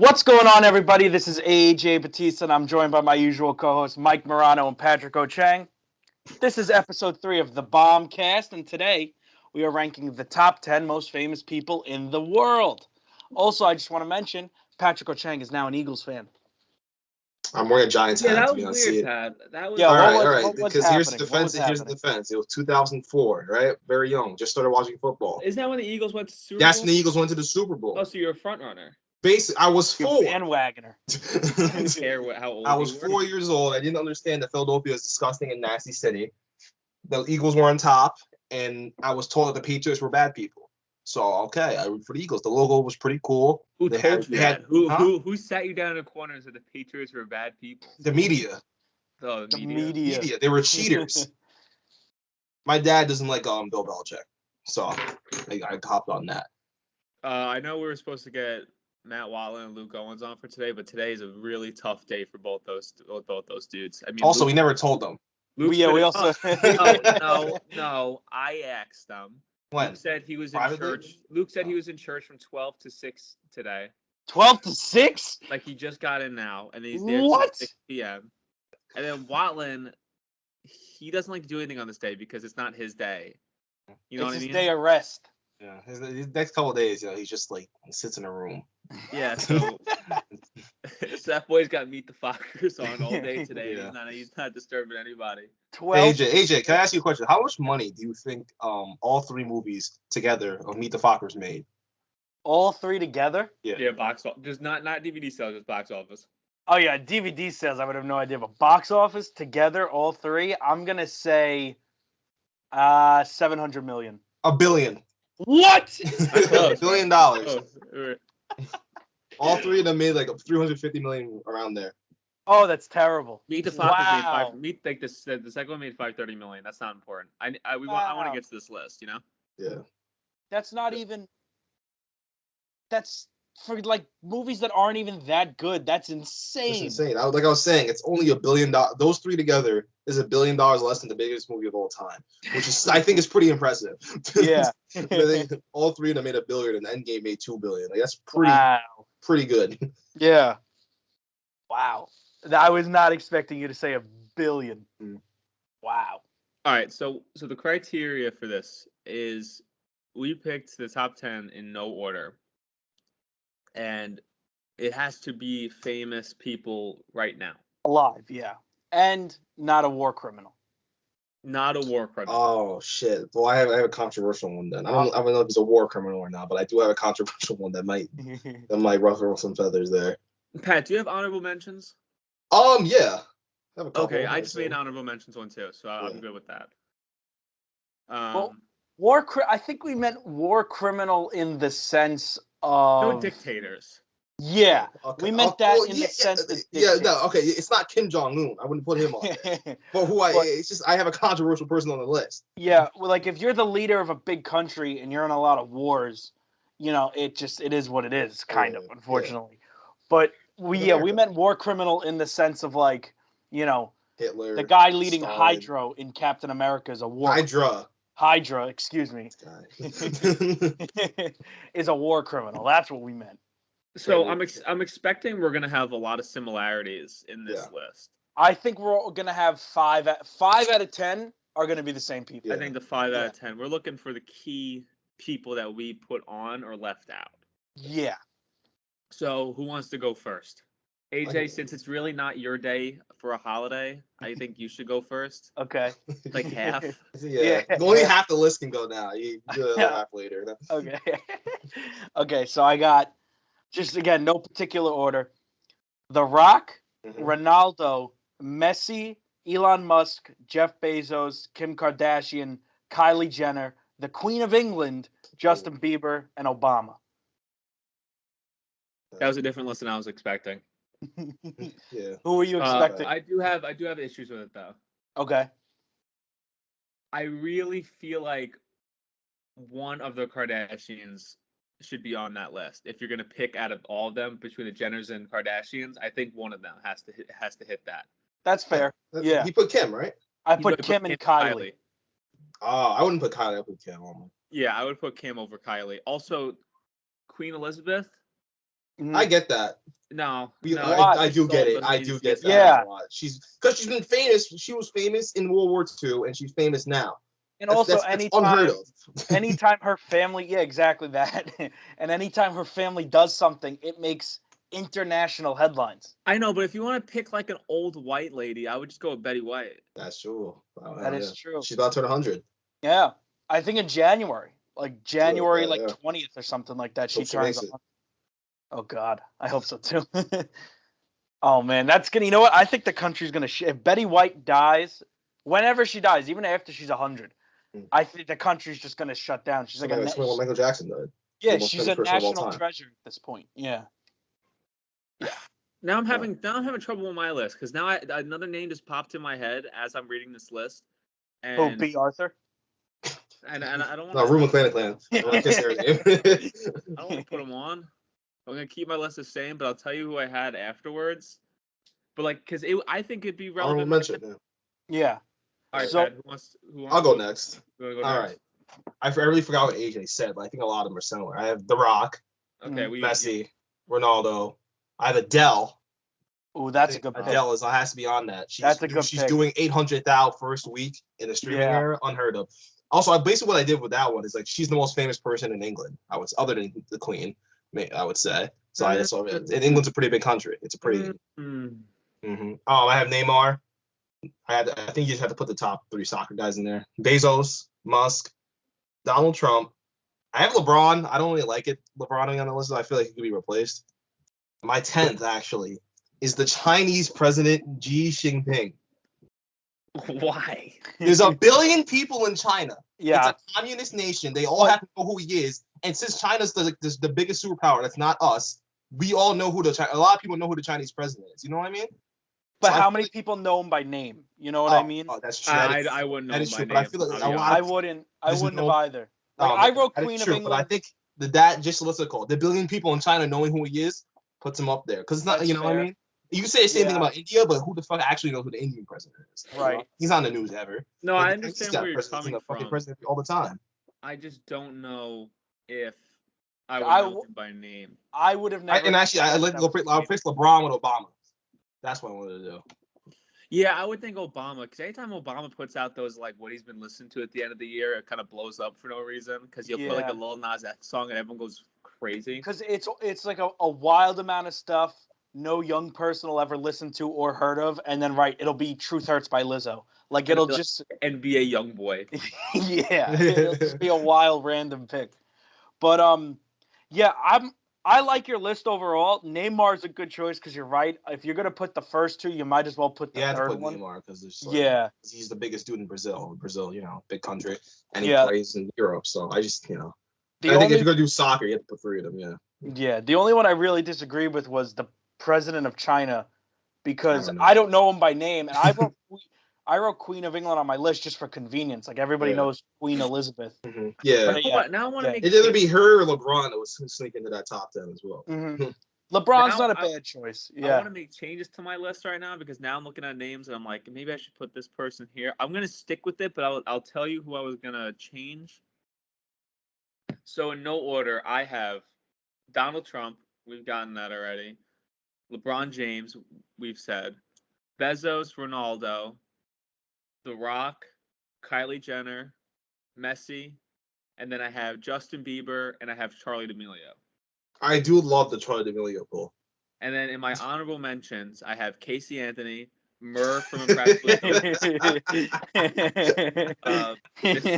What's going on, everybody? This is AJ Batista, and I'm joined by my usual co-hosts Mike Morano and Patrick O'Chang. This is episode 3 of the Bomcast, and today we are ranking the top 10 most famous people in the world. Also, I just want to mention Patrick O'Chang is now an Eagles fan. I'm wearing a Giants Yeah, hat. that to was be honest. weird, See it. Pat. That was Yeah, All right, what all right. was Because here's the happening? defense. Here's the defense. It was 2004, right? Very young. Just started watching football. Isn't that when the Eagles went to Super That's Bowl? when the Eagles went to the Super Bowl. Oh, so you're a front runner. Basically, I was You 4. bandwagoner. I don't care how old I was you were. 4 years old. I didn't understand that Philadelphia is a disgusting and nasty city. The Eagles were on top, and I was told that the Patriots were bad people. So okay, I root for the Eagles. The logo was pretty cool. Who told you that? Huh? Who sat you down in a corner and said the Patriots were bad people? The media. Oh, The media. media. They were cheaters. My dad doesn't like Bill Belichick, so I hopped on that. I know we were supposed to get Matt Watson and Luke Owens on for today, but today is a really tough day for both those dudes. I mean, Also, Luke, we never told them. Luke's we been- also no. I asked them. When? Luke said he was in Privately? church. Luke said he was in church from 12 to 6 today. 12 to 6? Like he just got in now, and he's there What? till 6 p.m. And then Watland, he doesn't like to do anything on this day because it's not his day. You know It's what I his mean? day of rest. Yeah, his next couple of days, he's just like sits in a room. Yeah, so that boy's got Meet the Fockers on all day today. Yeah. He's not disturbing anybody. 12. AJ, can I ask you a question? How much money do you think all 3 movies together of Meet the Fockers made? All 3 together? Yeah, box office, just not DVD sales, just box office. Oh yeah, DVD sales. I would have no idea, but box office together, all 3. I'm gonna say, 700 million. $1 billion. What? $1 billion. Oh, All 3 of them made like 350 million around there. Oh, that's terrible. Meet the Fockers made Wow. the second one made 530 million. That's not important. I want Wow. to get to this list. You know. Yeah. That's not even. That's for like movies that aren't even that good. That's insane. It's insane. Like I was saying, it's only $1 billion. Those 3 together is $1 billion less than the biggest movie of all time, which is I think is pretty impressive. Yeah. I think all 3 of them made $1 billion, and Endgame made $2 billion. Like that's pretty good. Yeah. Wow. I was not expecting you to say $1 billion. Wow. All right, so the criteria for this is we picked the top 10 in no order, and it has to be famous people right now. Alive, yeah, and not a war criminal. Not a war criminal. Oh shit! Well, I have a controversial one then. I don't know if it's a war criminal or not, but I do have a controversial one that might ruffle some feathers there. Pat, do you have honorable mentions? Yeah. I have a couple, Okay, I just made an honorable mentions one too, so I'm good with that. Well, I think we meant war criminal in the sense no of dictators. Yeah, Okay. we meant that in the sense that no, okay. It's not Kim Jong-un. I wouldn't put him on there. But it's just I have a controversial person on the list. Yeah, well, like if you're the leader of a big country and you're in a lot of wars, it is what it is, kind of, unfortunately. Yeah. But we meant war criminal in the sense of like, Hitler, the guy leading Stalin. Hydra in Captain America is a war Hydra, excuse me, is a war criminal. That's what we meant. So I'm expecting we're gonna have a lot of similarities in this list. I think we're gonna have 5 out of 10 are gonna be the same people. I think the 5 out of 10. We're looking for the key people that we put on or left out. Yeah. So who wants to go first? AJ, since it's really not your day for a holiday, I think you should go first. Okay. Like half. Yeah. Only half the list can go now. You do it half later. Okay. Okay, so I got, just again, no particular order. The Rock, Ronaldo, Messi, Elon Musk, Jeff Bezos, Kim Kardashian, Kylie Jenner, the Queen of England, Justin Bieber, and Obama. That was a different list than I was expecting. Yeah. Who were you expecting? I do have issues with it though. Okay. I really feel like one of the Kardashians should be on that list. If you're gonna pick out of all of them between the Jenners and Kardashians, I think one of them has to hit that. That's fair. Yeah. You put Kim, right? I put Kim and Kylie. Oh, I wouldn't put Kylie. I put Kim. Yeah, I would put Kim over Kylie. Also, Queen Elizabeth. I get that. No, I do get it. I do get that Yeah. a lot. She's been famous. She was famous in World War II, and she's famous now. And also, that's unheard of. Anytime her family, yeah, exactly that. And anytime her family does something, it makes international headlines. I know, but if you want to pick like an old white lady, I would just go with Betty White. That's true. That is true. She's about to turn 100. Yeah, I think in January, like January 20th or something like that, she turns 100. Oh God, I hope so too. Oh man, that's gonna. You know what? I think the country's gonna. If Betty White dies, whenever she dies, even after she's 100, I think the country's just gonna shut down. She's like when Michael Jackson died. Yeah, she's a national treasure at this point. Yeah. Yeah. Now I'm having trouble with my list because now another name just popped in my head as I'm reading this list. And B. Arthur. And I don't want. No, Rue McClanahan. I don't want to put him on. I'm gonna keep my list the same, but I'll tell you who I had afterwards. But like, because I think it'd be relevant. Yeah. All right, so, Pat, who wants I'll go next. Go All next? right. I really forgot what AJ said, but I think a lot of them are similar. I have The Rock. Okay. Messi. Ronaldo. I have Adele. Oh, that's a good pick. Adele has to be on that. She's pick. doing 800,000 first week in the streaming era. Unheard of. Also, basically what I did with that one is like she's the most famous person in England. Other than the Queen, I would say. So and England's a pretty big country. It's a pretty. I have Neymar. I think you just have to put the top 3 soccer guys in there. Bezos, Musk, Donald Trump. I have LeBron. I don't really like it. LeBron being on the list. I feel like he could be replaced. My 10th actually is the Chinese president Xi Jinping. Why? There's 1 billion people in China. Yeah. It's a communist nation. They all have to know who he is. And since China's the biggest superpower, that's not us. We all know who a lot of people know who the Chinese president is. You know what I mean? But how many people know him by name? You know what I mean? Oh, that's true. I wouldn't know him by name. But I feel like I wouldn't have either. Like, I wrote Queen of England. But I think that just what's it called? The 1 billion people in China knowing who he is puts him up there. Because it's not, you know what I mean? You can say the same thing about India, but who the fuck actually knows who the Indian president is? Right. You know? He's on the news ever. No, I understand where you're coming from. Fucking president all the time. I just don't know if I would know him by name. I would have never. I'll pick LeBron with Obama. That's what I wanted to do. Yeah, I would think Obama, because anytime Obama puts out those, like, what he's been listening to at the end of the year, it kind of blows up for no reason, because he'll put, like, a Lil Nas X song and everyone goes crazy. Because it's like a wild amount of stuff no young person will ever listen to or heard of, and then, it'll be Truth Hurts by Lizzo. Like, it'll just... Like NBA Youngboy. Yeah, it'll just be a wild, random pick. But, yeah, I like your list overall. Neymar's a good choice because you're right. If you're gonna put the first 2, you might as well put the third one. Neymar because he's the biggest dude in Brazil. Brazil, big country, and he plays in Europe. So I just, I think if you're gonna do soccer, you have to put 3 of them. Yeah. Yeah. The only one I really disagree with was the president of China, because I don't know him by name, and I wrote Queen of England on my list just for convenience. Like, everybody knows Queen Elizabeth. Mm-hmm. Yeah. But now I want to make it either be her or LeBron that was sneak into that top 10 as well. Mm-hmm. LeBron's not a bad choice. Yeah. I want to make changes to my list right now because now I'm looking at names and I'm like, maybe I should put this person here. I'm gonna stick with it, but I'll tell you who I was gonna change. So in no order, I have Donald Trump. We've gotten that already. LeBron James. We've said Bezos, Ronaldo. The Rock, Kylie Jenner, Messi, and then I have Justin Bieber, and I have Charli D'Amelio. I do love the Charli D'Amelio pool. And then in my honorable mentions, I have Casey Anthony, Murr from Impractical Mr.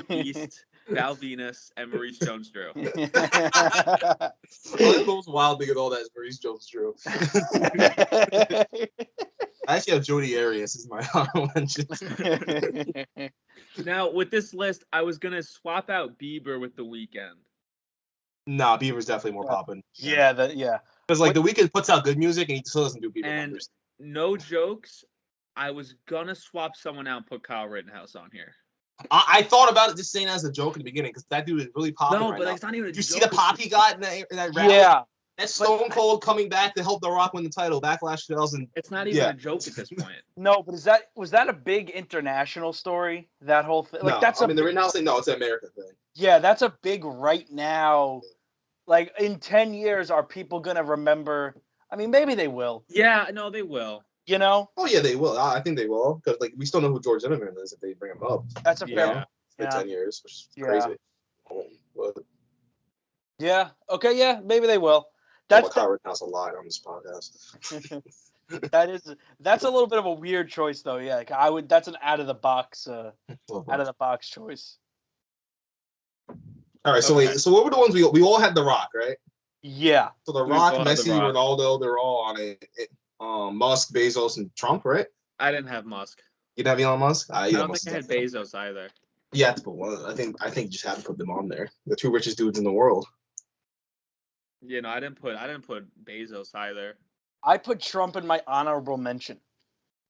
Beast, Val Venus, and Maurice Jones-Drew. The most wild thing of all that is Maurice Jones-Drew. I actually have Jodi Arias as my honorable mention. Now, with this list, I was going to swap out Bieber with The Weeknd. Nah, Bieber's definitely more popping. Yeah. Because, The Weeknd puts out good music, and he still doesn't do Bieber numbers. No jokes, I was going to swap someone out and put Kyle Rittenhouse on here. I thought about it just saying that as a joke in the beginning, because that dude is really popular. No, but it's not even a joke. You see the pop he got in that rally? Yeah. That's Stone Cold coming back to help The Rock win the title. Backlash 2000. It's not even a joke at this point. No, but was that a big international story? That whole thing? Like, the Rittenhouse thing. No, it's an American thing. Yeah, that's a big right now Like in 10 years, are people gonna remember? I mean, maybe they will. Yeah, no, they will. You know? Oh yeah, they will. I think they will because like we still know who George Zimmerman is if they bring him up. That's a fair. Yeah. For Yeah. 10 years, which is Yeah. crazy. But Yeah. Okay. Yeah. Maybe they will. that's That's Howard House a lot on this podcast. that's a little bit of a weird choice though. Yeah. Like, I would. That's an out of the box choice. All right, so Okay. wait, so what were the ones we all had? The Rock, right? Yeah. So the We Rock, all had The Messi, Rock. Ronaldo, they're all on it. Musk, Bezos, and Trump, right? I didn't have Musk. You didn't have Elon Musk? I don't think I had Bezos either. You have to put one. I think you just have to put them on there. The two richest dudes in the world. You know, I didn't put Bezos either. I put Trump in my honorable mention,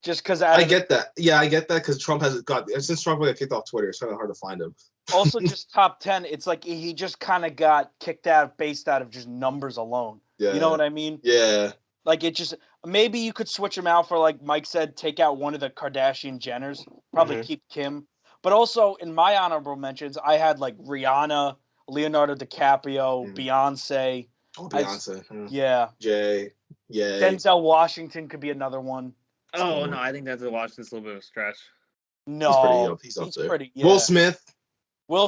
just because I get that. Yeah, I get that because Trump has got since Trump got kicked off Twitter, it's kind of hard to find him. Also, just top 10. It's like he just kind of got kicked out based out of just numbers alone. Yeah. You know what I mean? Yeah. Like it just maybe you could switch him out for, like Mike said, take out one of the Kardashian Jenners, probably keep Kim. But also in my honorable mentions, I had like Rihanna, Leonardo DiCaprio, Beyonce. Oh, Beyonce. Yeah. Jay. Yeah. Denzel Washington could be another one. Oh no, I think that's Washington's a little bit of a stretch. No, he's up there. pretty. Yeah. Will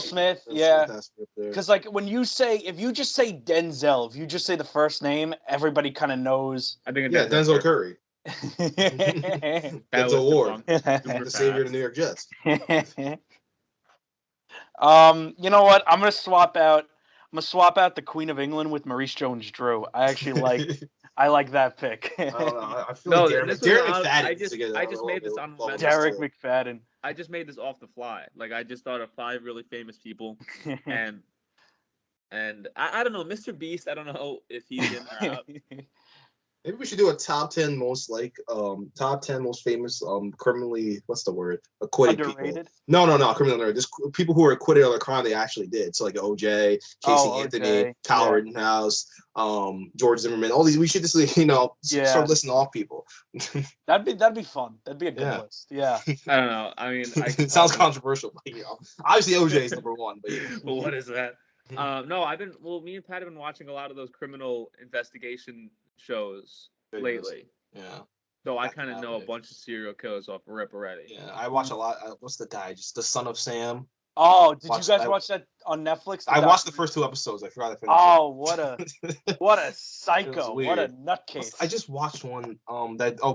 Smith. Yeah. Because like when you say, if you just say Denzel, if you just say the first name, everybody kind of knows. I think Denzel Curry. Denzel Ward, the savior of the New York Jets. You know what? I'm gonna swap out the Queen of England with Maurice Jones-Drew. I actually like that pick. I don't know. I feel like Darren McFadden. I just made this on Derek McFadden. I just made this off the fly. Like I just thought of 5 really famous people, and I don't know, Mr. Beast. I don't know if he's in or out. Maybe we should do a top 10 most famous criminally acquitted Underrated? people. No, criminal. Just people who are acquitted of a crime they actually did. So like OJ, Casey Anthony, Kyle Rittenhouse, George Zimmerman. All these we should just start listing off people. That'd be fun. That'd be a good list. Yeah. I don't know. I mean, it sounds controversial, but obviously OJ is number one. But well, what is that? No, me and Pat have been watching a lot of those criminal investigation shows lately. Yeah. So I kind of know a bunch of serial killers off rip already. Yeah, I watch a lot. What's the guy? Just the son of Sam. Oh, did you guys watch that on Netflix? I watched the first 2 episodes. I forgot to finish. Oh, what a psycho! What a nutcase! I just watched one.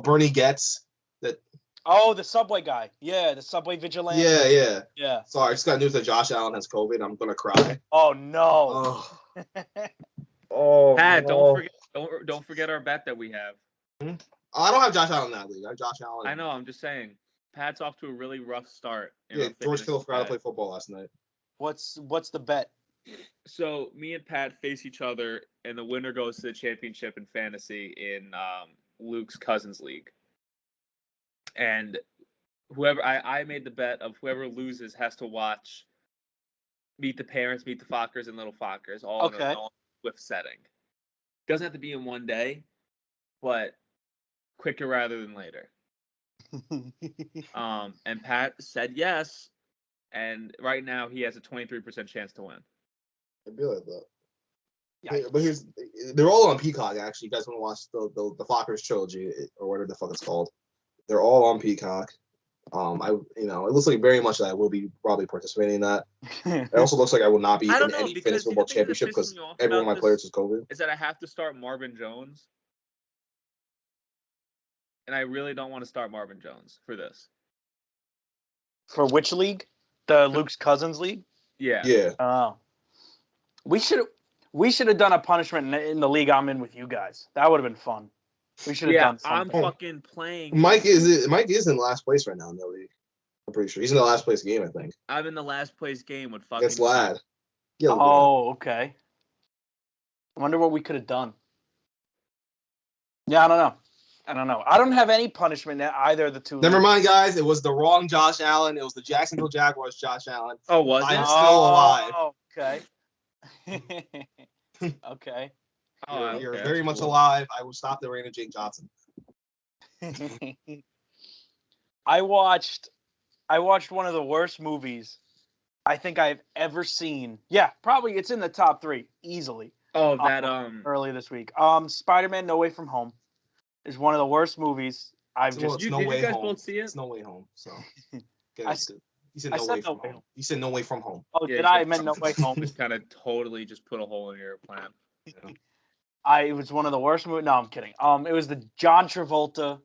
Bernie Getz. That. Oh, the Subway guy. Yeah, the Subway vigilante. Yeah. Sorry, I just got news that Josh Allen has COVID. I'm gonna cry. Oh no. Oh. Pat, don't forget our bet that we have. I don't have Josh Allen in that league. I have Josh Allen. I know. I'm just saying. Pat's off to a really rough start. George Kittle forgot to play football last night. What's the bet? So me and Pat face each other, and the winner goes to the championship in fantasy in Luke's Cousins League. And whoever I made the bet of whoever loses has to watch Meet the Parents, Meet the Fockers, and Little Fockers all in a swift setting. Doesn't have to be in one day, but quicker rather than later. And Pat said yes, and right now he has a 23% chance to win. I'd be like that. Yeah, but they're all on Peacock. Actually, you guys want to watch the Fockers trilogy or whatever the fuck it's called? They're all on Peacock. It looks like very much that I will be probably participating in that. It also looks like I will not be in any fantasy football championship because every one of my players is COVID. Is that I have to start Marvin Jones, and I really don't want to start Marvin Jones for this. For which league? The Luke's Cousins League? Yeah. Yeah. Oh. We should have done a punishment in the league I'm in with you guys. That would have been fun. We should have done something. I'm fucking playing. Mike is in last place right now in the league. I'm pretty sure he's in the last place game. I think. I'm in the last place game with fucking. That's Lad. Yeah, okay. I wonder what we could have done. Yeah, I don't know. I don't have any punishment at either of the two. Never mind, guys. It was the wrong Josh Allen. It was the Jacksonville Jaguars Josh Allen. Oh, was it? I'm still alive. Oh, okay. Okay. You're very much alive. I will stop the reign of Jake Johnson. I watched one of the worst movies I think I've ever seen. Yeah, probably it's in the top 3 easily. Oh, that early this week. Spider-Man: No Way From Home is one of the worst movies I've Well, just. it's No did Way you guys Home. both see it? It's No Way Home. So I, s- you said I No said Way No From Way Home. Home. You said No Way From Home. Oh, Yeah, did you I? I said meant No Way Home. just kind of totally just put a hole in your plan. It was one of the worst movies. No, I'm kidding. It was the John Travolta,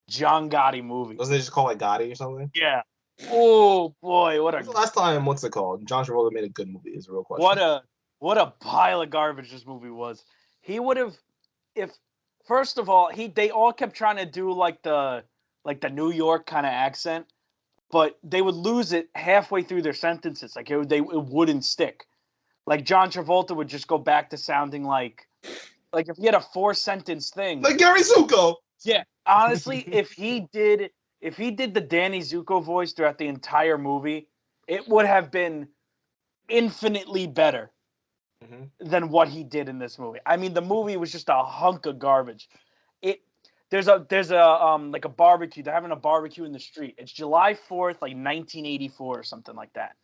John Gotti movie. Wasn't it just called like Gotti or something? Yeah. Oh boy, what When's the a last time? What's it called? John Travolta made a good movie. Is a real question. what a pile of garbage this movie was. He would have, if first of all, they all kept trying to do like the New York kind of accent, but they would lose it halfway through their sentences. Like it wouldn't stick. Like John Travolta would just go back to sounding like if he had a 4-sentence thing. Like Gary Zuko. Yeah, honestly, if he did the Danny Zuko voice throughout the entire movie, it would have been infinitely better than what he did in this movie. I mean, the movie was just a hunk of garbage. There's a like a barbecue. They're having a barbecue in the street. It's July 4th, like 1984 or something like that.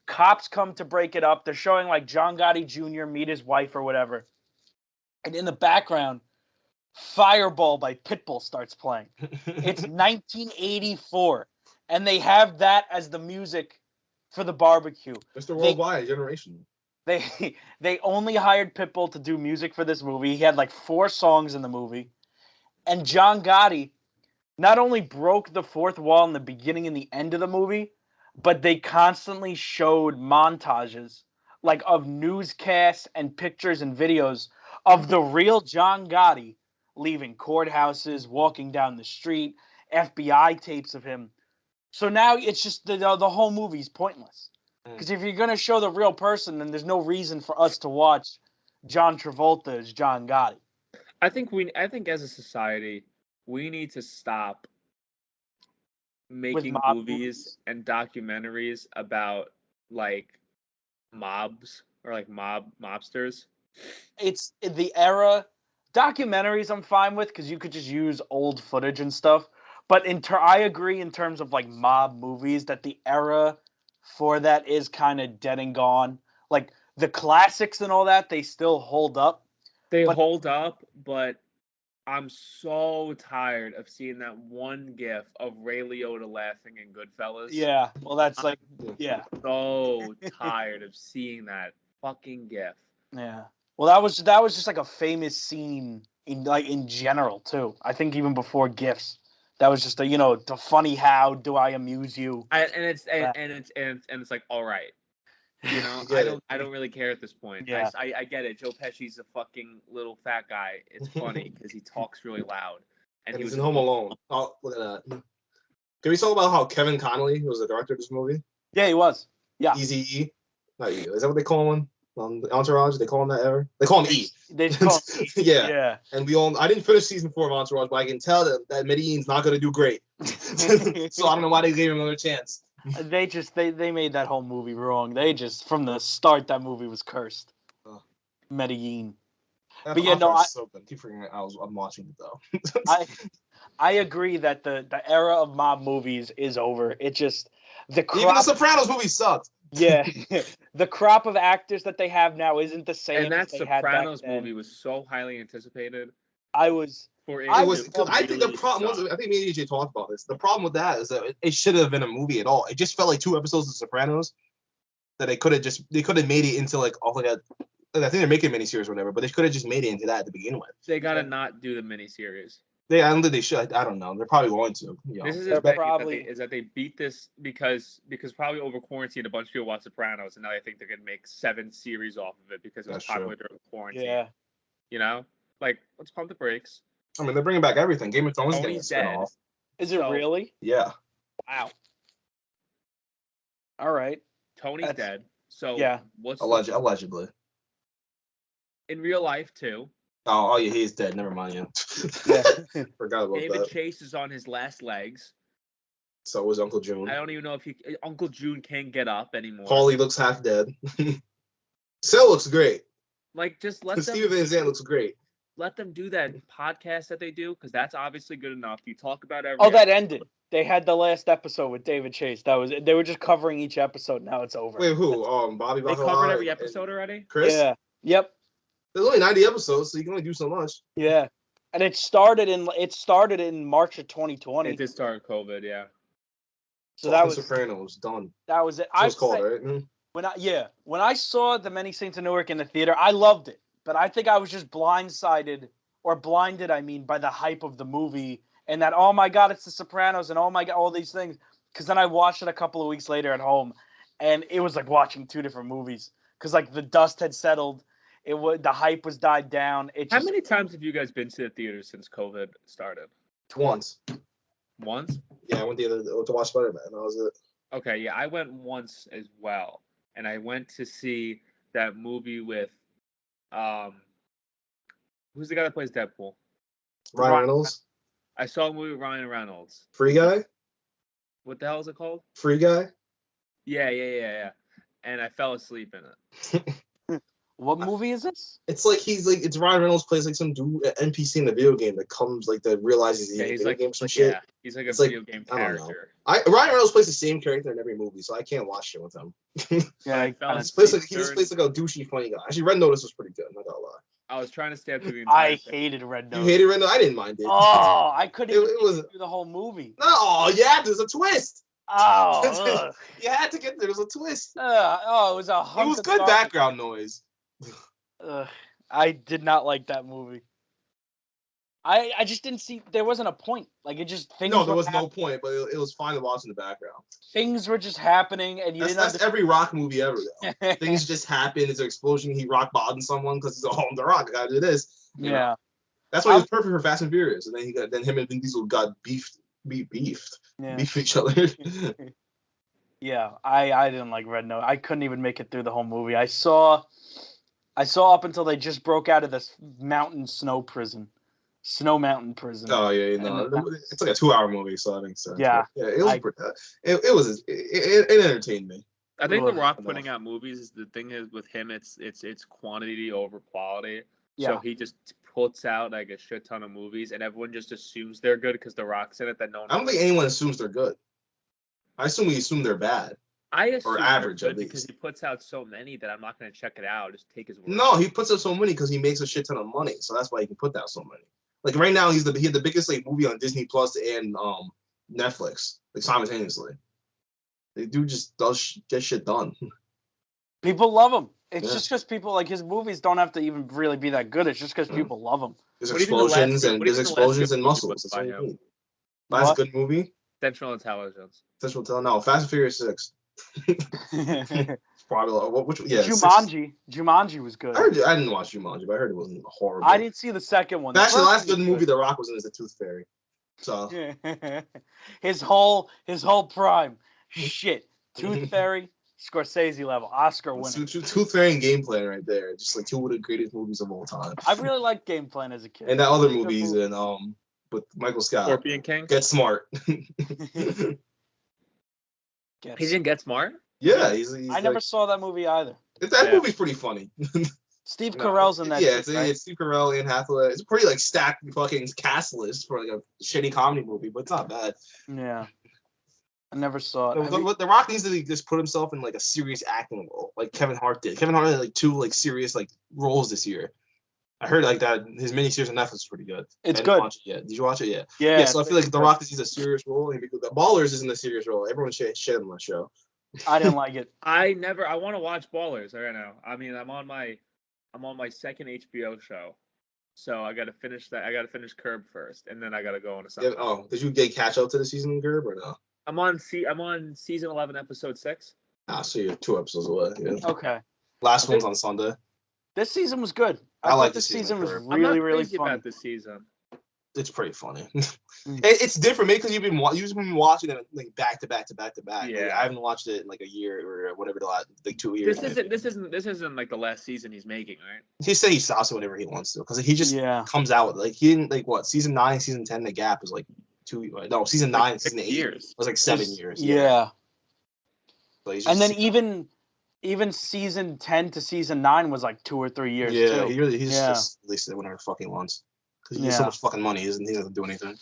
Cops come to break it up. They're showing like John Gotti Jr. meet his wife or whatever. And in the background, Fireball by Pitbull starts playing. It's 1984. And they have that as the music for the barbecue. Mr. Worldwide Generation. They only hired Pitbull to do music for this movie. He had like 4 songs in the movie. And John Gotti not only broke the fourth wall in the beginning and the end of the movie, but they constantly showed montages like of newscasts and pictures and videos of the real John Gotti leaving courthouses, walking down the street, FBI tapes of him. So now it's just the whole movie's pointless. Because if you're going to show the real person, then there's no reason for us to watch John Travolta as John Gotti. I think as a society, we need to stop making movies and documentaries about like mobs or like mobsters. It's the era. Documentaries I'm fine with because you could just use old footage and stuff. But I agree in terms of like mob movies that the era for that is kind of dead and gone. Like the classics and all that, they still hold up. They hold up, but I'm so tired of seeing that one gif of Ray Liotta laughing in Goodfellas. Yeah, well, that's like, yeah. So tired of seeing that fucking gif. Yeah. Well, that was just like a famous scene in general too. I think even before gifs, that was just the funny how do I amuse you? And it's like, all right. You know, I don't really care at this point. Yeah. I get it. Joe Pesci's a fucking little fat guy. It's funny because he talks really loud. And he was in Home Alone. Oh, look at that. Can we talk about how Kevin Connolly was the director of this movie? Yeah, he was. Yeah. Easy-E. Not E. Is that what they call him? Entourage? They call him that ever? They call him E. They call him E. Yeah. And I didn't finish season 4 of Entourage, but I can tell that Medellin's not going to do great. So I don't know why they gave him another chance. They made that whole movie wrong. They just from the start that movie was cursed. Medellin. But yeah, no, so good. I keep forgetting I'm watching it though. I agree that the era of mob movies is over. It just even the Sopranos movie sucked. Yeah, the crop of actors that they have now isn't the same. And that as they Sopranos had back then. movie was so highly anticipated. I think the problem was, I think me and AJ talked about this. The problem with that is that it should have been a movie at all. It just felt like 2 episodes of Sopranos that they could have made it into like I think they're making a miniseries or whatever, but they could have just made it into that to begin with. They gotta not do the miniseries. I don't think they should. I don't know. They're probably going to. This is his that they beat this because probably over quarantine a bunch of people watch Sopranos and now they think they're gonna make 7 series off of it because it was popular during quarantine. Yeah. You know, like let's pump the brakes. I mean, they're bringing back everything. Game of Thrones is getting a spin-off. Is it really? Yeah. Wow. All right. Tony's dead. So yeah. What's allegedly? In real life too. Oh yeah, he's dead. Never mind. Yeah. Forgot about David that. Chase is on his last legs. So was Uncle June. I don't even know if Uncle June can't get up anymore. Paulie looks half dead. Sil looks great. Like just let them. Steven Van Zandt looks great. Let them do that podcast that they do because that's obviously good enough. You talk about every. Oh, that ended. They had the last episode with David Chase. They were just covering each episode. Now it's over. Wait, who? Bobby. They covered every episode already. Chris. Yeah. Yep. There's only 90 episodes, so you can only do so much. Yeah, and it started in March of 2020. It did start COVID, yeah. So that was Sopranos done. That was it. So it's called, right? When I saw The Many Saints of Newark in the theater, I loved it. But I think I was just blinded, I mean, by the hype of the movie and that, oh my God, it's The Sopranos and oh my God, all these things. Because then I watched it a couple of weeks later at home, and it was like watching two different movies. Because like the dust had settled, the hype was died down. How many times have you guys been to the theater since COVID started? Once. Once? Yeah, I went to watch Spider-Man. That was it. Okay, yeah, I went once as well, and I went to see that movie with, who's the guy that plays Deadpool? Ryan Reynolds. I saw a movie with Ryan Reynolds. Free Guy. What the hell is it called? Free Guy. Yeah. And I fell asleep in it. What movie is this? It's Ryan Reynolds plays like some dude NPC in the video game that comes like that realizes he's in a video game or some shit. Yeah, he's like a video game character. Ryan Reynolds plays the same character in every movie, so I can't watch shit with him. Yeah, he just plays like a douchey funny guy. Actually, Red Notice was pretty good. I'm not gonna lie. I was trying to stay up through the entire thing. Hated Red Notice. You hated Red Notice? I didn't mind it. Oh, I couldn't even it was through the whole movie. No, yeah, there's a twist. Oh, you had to get there. There's a twist. It was a hunk. It was good background noise. I did not like that movie. I just didn't see. There wasn't a point. Like it just things. No, there was no point, but it was fine to watch in the background. Things were just happening, and that's every Rock movie ever. Though. Things just happen. There's an explosion. He rock bottoms someone because he's I'm the Rock. I gotta do this. You know? That's why he was perfect for Fast and Furious. And then him and Vin Diesel got beefed each other. Yeah, I didn't like Red Notice. I couldn't even make it through the whole movie. I saw up until they just broke out of this Snow Mountain prison. Oh yeah, it's like a 2-hour movie, so I think so. Yeah, it entertained me. I think The Rock putting out movies, the thing is with him, it's quantity over quality. Yeah. So he just puts out like a shit ton of movies, and everyone just assumes they're good because The Rock's in it. That no one. I don't think anyone assumes they're good. I assume they're bad. I assume or average at least. Because he puts out so many that I'm not going to check it out. Just take his word. No, he puts out so many because he makes a shit ton of money, so that's why he can put out so many. Like right now, he had the biggest like movie on Disney Plus and Netflix like simultaneously. They do just get shit done. People love him. It's just because people like his movies don't have to even really be that good. It's just because people love him. There's explosions and muscles. That's what you mean. Last good movie? Central Intelligence. No, Fast and Furious 6. Probably Jumanji was good. I didn't watch Jumanji, but I heard it wasn't horrible. I didn't see the second one. Actually, the last good movie The Rock was in is The Tooth Fairy. So his whole prime. Shit. Tooth Fairy, Scorsese level, Oscar winner. Tooth Fairy and Game Plan right there. Just like two of the greatest movies of all time. I really liked Game Plan as a kid. And that other movies and with Michael Scott. Scorpion King. Get Smart. He didn't Get Smart? Yeah, I never saw that movie either. That movie's pretty funny. Steve Carell's in that. Yeah, it's Steve Carell, Anne Hathaway. It's a pretty like stacked fucking cast list for like a shitty comedy movie, but it's not bad. Yeah, I never saw it. The Rock needs to just put himself in like a serious acting role, like Kevin Hart did. Kevin Hart had like 2 like serious like roles this year. I heard like that his miniseries on Netflix is pretty good. It's good. Did you watch it? Yeah. Yeah. So I feel like The Rock needs a serious role. Ballers isn't a serious role. Everyone shit on that show. I didn't like it. I want to watch Ballers right now. I mean, I'm on my second HBO show, so I got to finish that. I got to finish Curb first, and then I got to go on to something. Yeah, did you catch up to the season in Curb or no? I'm on season 11, episode 6. So you're 2 episodes away. Yeah. Okay. Last one's on Sunday. This season was good. I like this season was I'm not really crazy fun. about this season. It's pretty funny. It's different, because you've been watching it like back to back. Yeah, like, I haven't watched it in like a year or whatever, like 2 years. This isn't like the last season he's making, right? He said he stops whenever he wants to, because he just comes out with like he didn't like what season 9, season 10. The gap is like 2. No, season 9, like season 8 years. It was like 7 years. Yeah. So and then even season 10 to season 9 was like 2 or 3 years. Yeah, too. he's just released it whenever fucking wants. Because he gets so much fucking money, he doesn't do anything.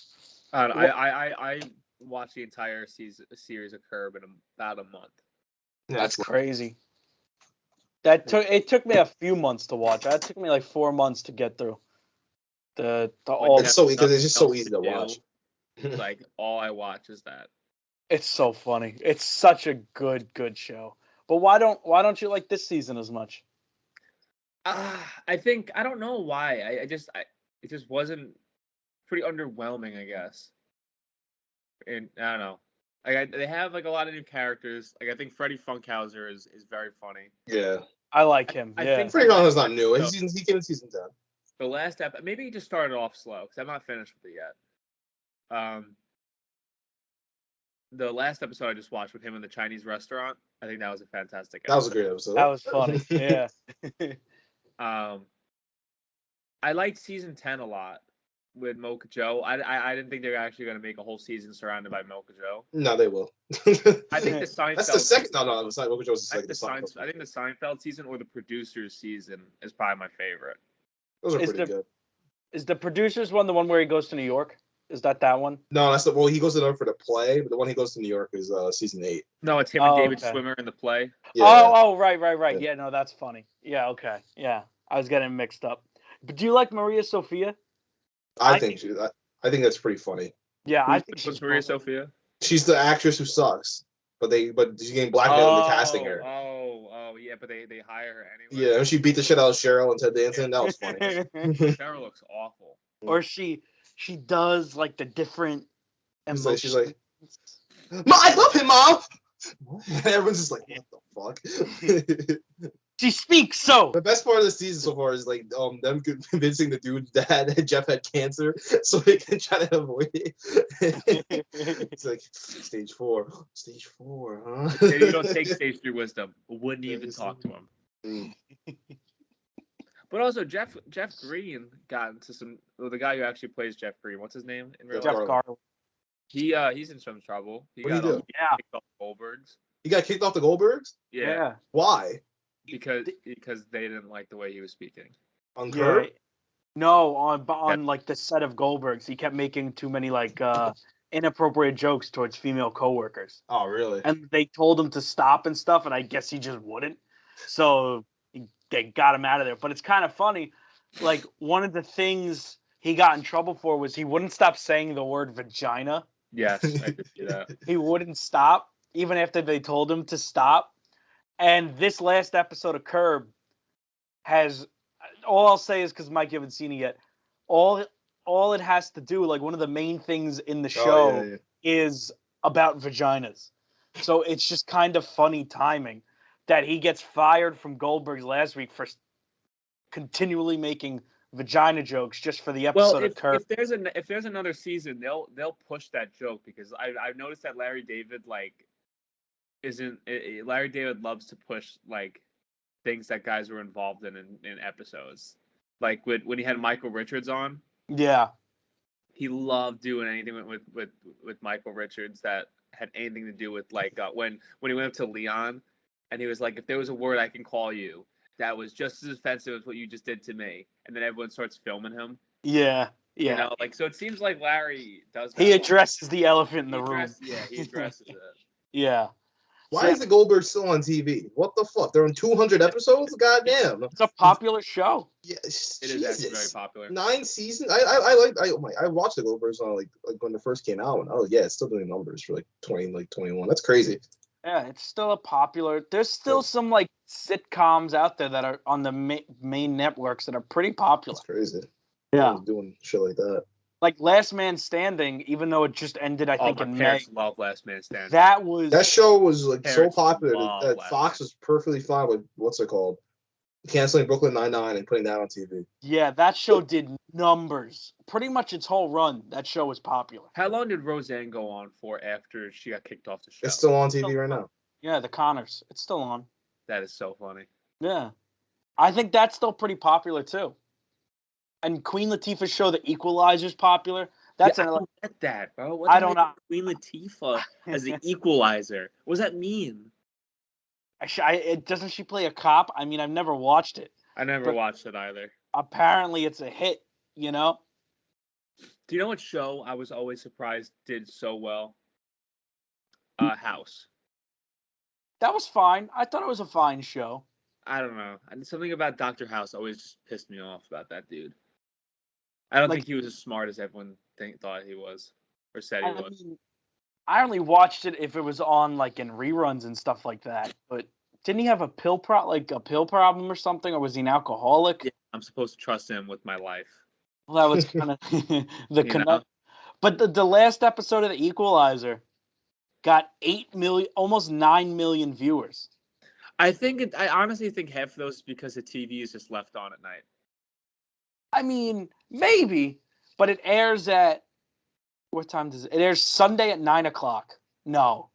I watched the entire series of Curb in about a month. Yeah, that's crazy. It took me a few months to watch. It took me like 4 months to get through the When all. It's so because it's just so nothing easy else to do, watch. Like all I watch is that. It's so funny. It's such a good show. But why don't you like this season as much? I think I don't know why. It just wasn't pretty underwhelming, I guess. And I don't know. They have like a lot of new characters. Like I think Freddie Funkhauser is very funny. Yeah, I like him. I Yeah. think Freddie the Funkhauser's last not new. episode- He came in season 10. The last episode, maybe he just started off slow because I'm not finished with it yet. The last episode I just watched with him in the Chinese restaurant, I think that was a fantastic That was a episode. great episode. That was funny. Yeah. I liked season 10 a lot with Mocha Joe. I didn't think they were actually going to make a whole season surrounded by Mocha Joe. No, they will. I think the Seinfeld. That's the second. season- No, it's not. Mocha Joe's the I second. think the Seinfeld season or the producers season is probably my favorite. Those are Is pretty good. Is the producers one the one where he goes to New York? Is that one? No, that's the well. He goes to New York for the play, but the one he goes to New York is season 8. No, it's him and David okay. Schwimmer in the play. Yeah. Right. Yeah. Yeah, no, that's funny. Yeah, okay. Yeah. I was getting mixed up. But do you like Maria Sophia? I think that's pretty funny. Yeah, I Who's think with she's Maria funny. Sophia. She's the actress who sucks, but she's getting blackmailed into casting her. Yeah, but they hire her anyway. Yeah, when she beat the shit out of Cheryl and Ted Danson, that was funny. Cheryl looks awful. Or she does like the different emotions. She's like, "Mom, I love him, Mom." And everyone's just like, "What the fuck?" She speaks so. The best part of the season so far is like them convincing the dude's dad that Jeff had cancer so they can try to avoid it. It's like stage 4, huh? Maybe you don't take stage 3 wisdom. Wouldn't even talk to him. Mm. But also Jeff Green got into some. Well, the guy who actually plays Jeff Green, what's his name in real Jeff life? Garland. He's in some trouble. He What'd got he do? Yeah. kicked off Goldberg's. He got kicked off the Goldbergs? Yeah, Why? because they didn't like the way he was speaking. On Yeah. Curb? No, on like the set of Goldberg's, he kept making too many like inappropriate jokes towards female coworkers. Oh, really? And they told him to stop and stuff, and I guess he just wouldn't. So they got him out of there. But it's kind of funny. Like, one of the things he got in trouble for was he wouldn't stop saying the word vagina. Yes, I did see that. He wouldn't stop, even after they told him to stop. And this last episode of Curb has, all I'll say is, because Mike, you haven't seen it yet, all it has to do, like, one of the main things in the show is about vaginas. So it's just kind of funny timing that he gets fired from Goldberg's last week for continually making vagina jokes just for the episode of Curb. If there's another season, they'll push that joke because I've noticed that Larry David Larry David loves to push like things that guys were involved in episodes. Like when he had Michael Richards on, Yeah. he loved doing anything with Michael Richards that had anything to do with like when he went up to Leon, and he was like, if there was a word I can call you that was just as offensive as what you just did to me, and then everyone starts filming him. Yeah. Yeah. You know, like, so it seems like Larry does that. He addresses the elephant in the room. He addresses it. Yeah. Why is the Goldberg still on TV? What the fuck? They're in 200 episodes? Goddamn. It's a popular show. Yeah, It is actually very popular. 9 seasons. I watched the Goldbergs on like when it first came out, and it's still doing numbers for like 21. That's crazy. Yeah, it's still a popular. There's still some like sitcoms out there that are on the main networks that are pretty popular. That's crazy. Yeah, doing shit like that. Like Last Man Standing, even though it just ended, I think my in May. parents love Last Man Standing. That show was like so Parents popular love that Last Fox was perfectly fine with what's it called, canceling Brooklyn Nine-Nine and putting that on TV. Yeah, that show did numbers. Pretty much its whole run, that show was popular. How long did Roseanne go on for after she got kicked off the show? It's still on TV right now. Yeah, The Connors. It's still on. That is so funny. Yeah. I think that's still pretty popular too. And Queen Latifah's show, The Equalizer's popular. That's I don't get that, bro. What I don't know. Queen Latifah as the equalizer. What does that mean? Doesn't she play a cop? I mean, I've never watched it. I never watched it either. Apparently, it's a hit. You know. Do you know what show I was always surprised did so well? House. That was fine. I thought it was a fine show. I don't know. Something about Dr. House always just pissed me off about that dude. I don't think he was as smart as everyone thought he was or said he was. mean, I only watched it if it was on like in reruns and stuff like that. But didn't he have a pill problem or something, or was he an alcoholic? Yeah, I'm supposed to trust him with my life. Well, that was kind of the connect. Know? But the last episode of The Equalizer got 8 million, almost 9 million viewers. I honestly think half of those is because the TV is just left on at night. I mean, maybe, but it airs at what time does it? It airs Sunday at 9:00. No.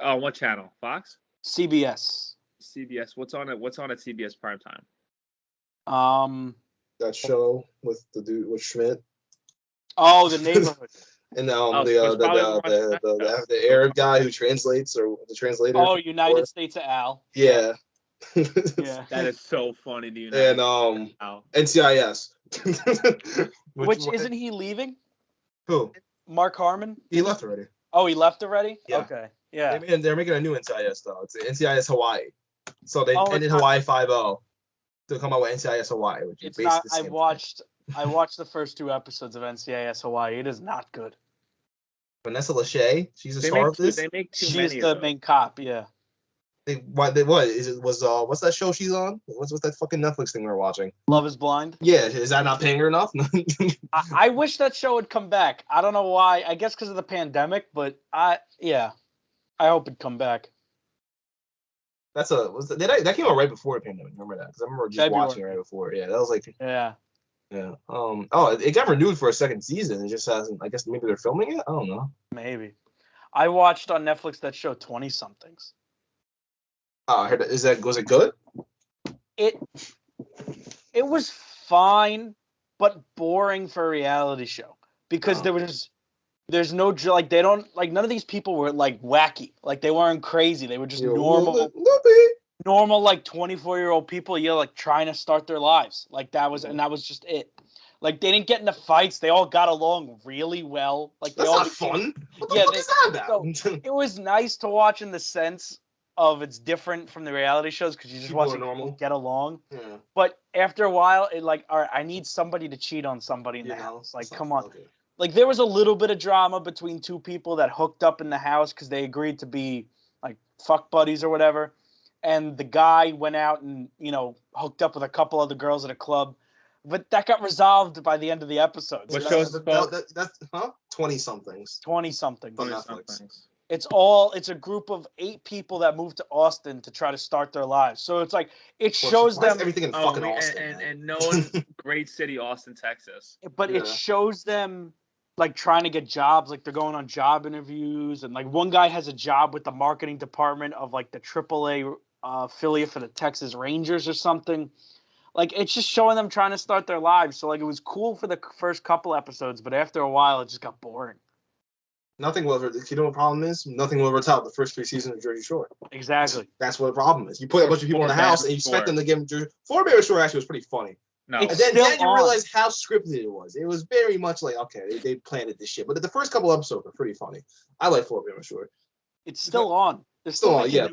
Oh, what channel? Fox? CBS. CBS. What's on at CBS primetime? That show with the dude with Schmidt. Oh, The Neighborhood. And the Arab guy who translates, or the translator. Oh, United States of Al. Yeah. Yeah. That is so funny to And NCIS. Which isn't he leaving? Who? Mark Harmon? He left already. Oh, he left already? Yeah. Okay. Yeah. They're making a new NCIS though. It's NCIS Hawaii. So they ended not... Hawaii 5-0 to come out with NCIS Hawaii, which is basically the same I watched the first 2 episodes of NCIS Hawaii. It is not good. Vanessa Lachey, she's a star of this. She's the main cop, yeah. What's that show she's on? What's that fucking Netflix thing we're watching? Love is Blind? Yeah, is that not paying her enough? I wish that show would come back. I don't know why. I guess because of the pandemic, but I hope it'd come back. That came out right before the pandemic. Remember that? Because I remember just watching it right before. Yeah, that was like yeah. It got renewed for a second season. It just hasn't. I guess maybe they're filming it. I don't know. Maybe. I watched on Netflix that show 20 Somethings. Oh, I heard that. Was it good? It was fine, but boring for a reality show because there's no like they don't like none of these people were like wacky, like they weren't crazy. They were just normal like 24-year-old people, like trying to start their lives. Like that was just it. Like they didn't get into fights. They all got along really well. Like that's not fun. What the fuck is that about? So it was nice to watch in the sense of it's different from the reality shows because you just watch people get along. Yeah. But after a while, it like, all right, I need somebody to cheat on somebody in the house. Like, come on. Okay. Like there was a little bit of drama between 2 people that hooked up in the house because they agreed to be like fuck buddies or whatever. And the guy went out and, hooked up with a couple other girls at a club. But that got resolved by the end of the episode. What show is it called? 20-somethings. 20-somethings. On Netflix. It's a group of 8 people that moved to Austin to try to start their lives. So it's like, it shows them everything in fucking Austin. And known great city, Austin, Texas. But it shows them like trying to get jobs. Like they're going on job interviews. And like one guy has a job with the marketing department of like the AAA affiliate for the Texas Rangers or something. Like it's just showing them trying to start their lives. So like it was cool for the first couple episodes, but after a while it just got boring. Nothing will ever. You know what the problem is? Nothing will ever top the first 3 seasons of Jersey Shore. Exactly. That's what the problem is. You put a bunch of people in the house and you expect them to give them Jersey. 4 Bear Shore actually was pretty funny. No. And then you realize how scripted it was. It was very much like, okay, they planted this shit. But the first couple episodes were pretty funny. I like 4 Bear Shore. It's still on. They're still on, yeah.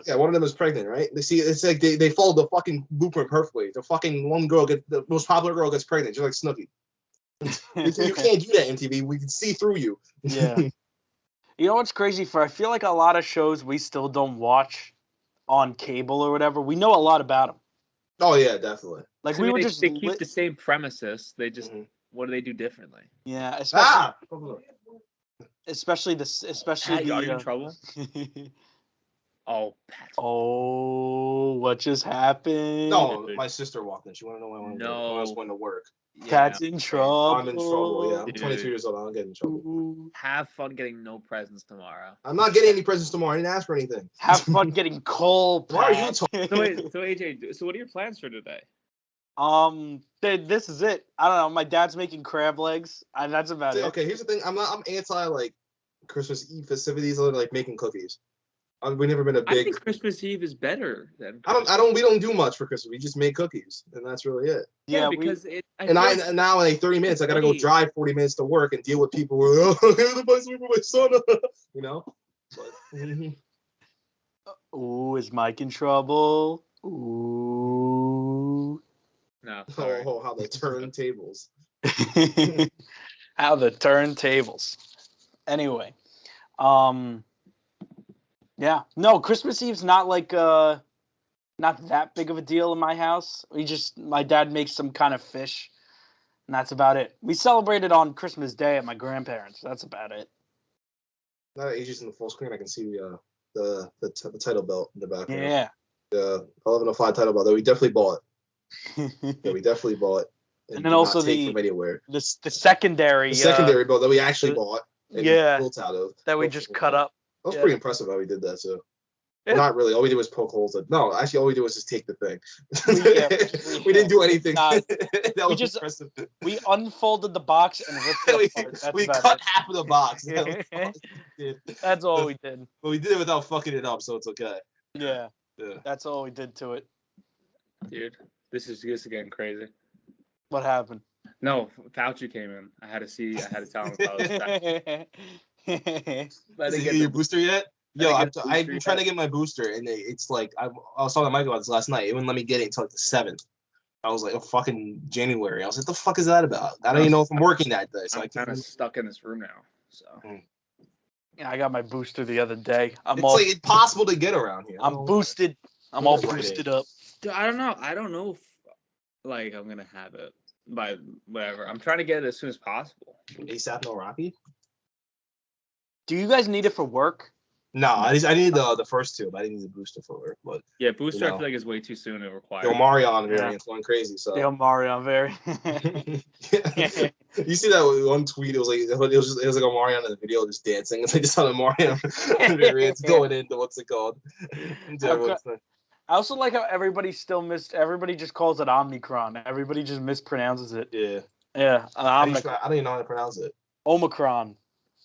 Yeah, one of them is pregnant, right? It's like they followed the fucking blueprint perfectly. The fucking one girl the most popular girl gets pregnant, just like Snooki. You can't do that, MTV. We can see through you. Yeah. You know what's crazy? I feel like a lot of shows we still don't watch on cable or whatever. We know a lot about them. Oh yeah, definitely. Like they keep the same premises. They just what do they do differently? Yeah, Are you in trouble? Oh, Pat. Oh, what just happened? No, my sister walked in. She wanted to know when I was going to work. Yeah. Pat's in trouble. I'm in trouble, yeah. I'm 22 years old. I don't get in trouble. Have fun getting no presents tomorrow. I'm not getting any presents tomorrow. I didn't ask for anything. Have fun getting cold. Why are you talking? So AJ, so what are your plans for today? This is it. I don't know. My dad's making crab legs. That's about it. Okay, here's the thing. I'm anti like Christmas Eve festivities or like making cookies. We've never been a big. I think Christmas Eve is better than. We don't do much for Christmas. We just make cookies, and that's really it. Yeah, because now in like 30 minutes, I gotta go drive 40 minutes to work and deal with people who are my son, you know. Oh, is Mike in trouble? Ooh. No, sorry. Oh, how the turntables. How the turntables. Anyway, yeah, no, Christmas Eve's not like not that big of a deal in my house. My dad makes some kind of fish, and that's about it. We celebrated on Christmas Day at my grandparents'. That's about it. Now that AJ's in the full screen, I can see the title belt in the background. Yeah. The 1105 title belt that we definitely bought. Yeah, we definitely bought. And then also from anywhere. the secondary belt that we actually bought and built out of. that we just cut up. That was pretty impressive how we did that too. Yeah. Well, not really. All we did was poke holes. No, actually, all we did was just take the thing. We didn't do anything. That was impressive. We unfolded the box and ripped it apart. We cut half of the box. That's all we did. But we did it without fucking it up, so it's okay. Yeah. That's all we did to it. Dude, this is getting crazy. What happened? No, Fauci came in. I had to tell him about it. Did you get your booster yet? Yo, I've been trying to get my booster, and it's like I was talking to Mike about this last night. It wouldn't let me get it until like the 7th. I was like, oh, fucking January. I was like, the fuck is that about? I don't even know if I'm working that day. So I'm kind of stuck in this room now. So yeah, I got my booster the other day. It's impossible to get around here. I'm boosted. I'm all boosted up. Dude, I don't know. I don't know if I'm gonna have it by whatever. I'm trying to get it as soon as possible. ASAP, no Rocky. Do you guys need it for work? No, I need the first two, but I didn't need the booster for work. But yeah, booster I feel like is way too soon to require. The Omarion variant's going crazy. So the Omarion variant. You see that one tweet? It was like Omarion in the video just dancing. It's like just on Omarion variants going into what's it called? I also like how everybody just calls it Omicron. Everybody just mispronounces it. Yeah. Yeah. I don't even know how to pronounce it. Omicron.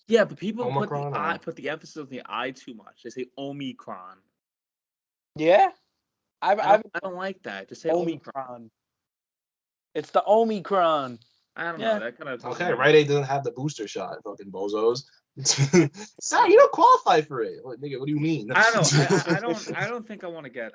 Yeah, but people Omicron, put the emphasis on the I too much. They say Omicron. Yeah? I don't like that. Just say Omicron. It's the Omicron. I don't know. That kind of okay. Rite Aid doesn't have the booster shot. Fucking bozos. Sorry, you don't qualify for it. Like, nigga, what do you mean? I don't know. I don't think I want to get.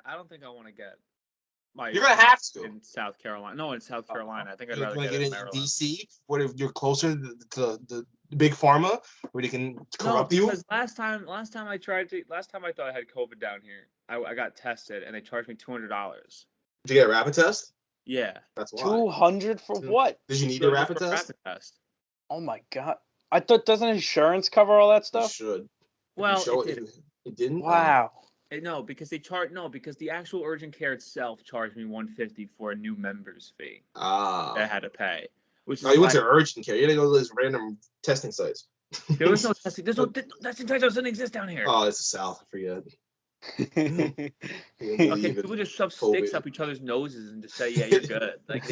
You're gonna have to in South Carolina. No, in South Carolina. I think I'd rather get it in Maryland. DC, where if you're closer to the big pharma, where they can corrupt you. Because last time I thought I had COVID down here, I got tested and they charged me $200. Did you get a rapid test? Yeah. That's why. 200 for what? Did you need a rapid test? Oh my god! I thought doesn't insurance cover all that stuff? It should. Well, it didn't. Wow. No, because the actual urgent care itself charged me $150 for a new member's fee. That I had to pay. Which is you went to urgent care. You didn't go to those random testing sites. There was no testing. There's no testing sites doesn't exist down here. Oh, it's the South. I forget. Okay, people just shove sticks up each other's noses and just say, "Yeah, you're good." Like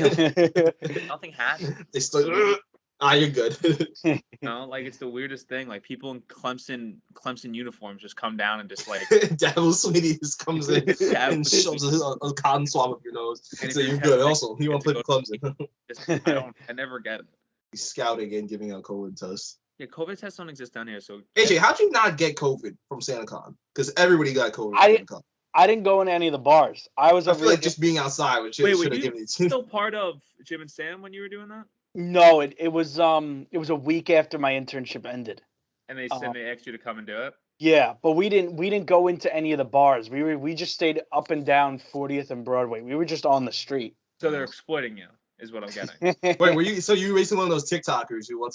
nothing happens. They still, you're good. It's the weirdest thing. Like people in Clemson uniforms just come down and just like Devil Sweetie just comes in and shoves a cotton swab up your nose. And so you're good. Also, you want to play for Clemson? I never get it. He's scouting and giving out COVID tests. Yeah, COVID tests don't exist down here. So AJ, how'd you not get COVID from SantaCon? Because everybody got COVID from SantaCon. I didn't go in any of the bars. I feel like just being outside, which wait, were you still part of Jim and Sam when you were doing that? No, it was a week after my internship ended. And they said they asked you to come and do it? Yeah, but we didn't go into any of the bars. We just stayed up and down 40th and Broadway. We were just on the street. So they're exploiting you, is what I'm getting. Wait, were you basically one of those TikTokers who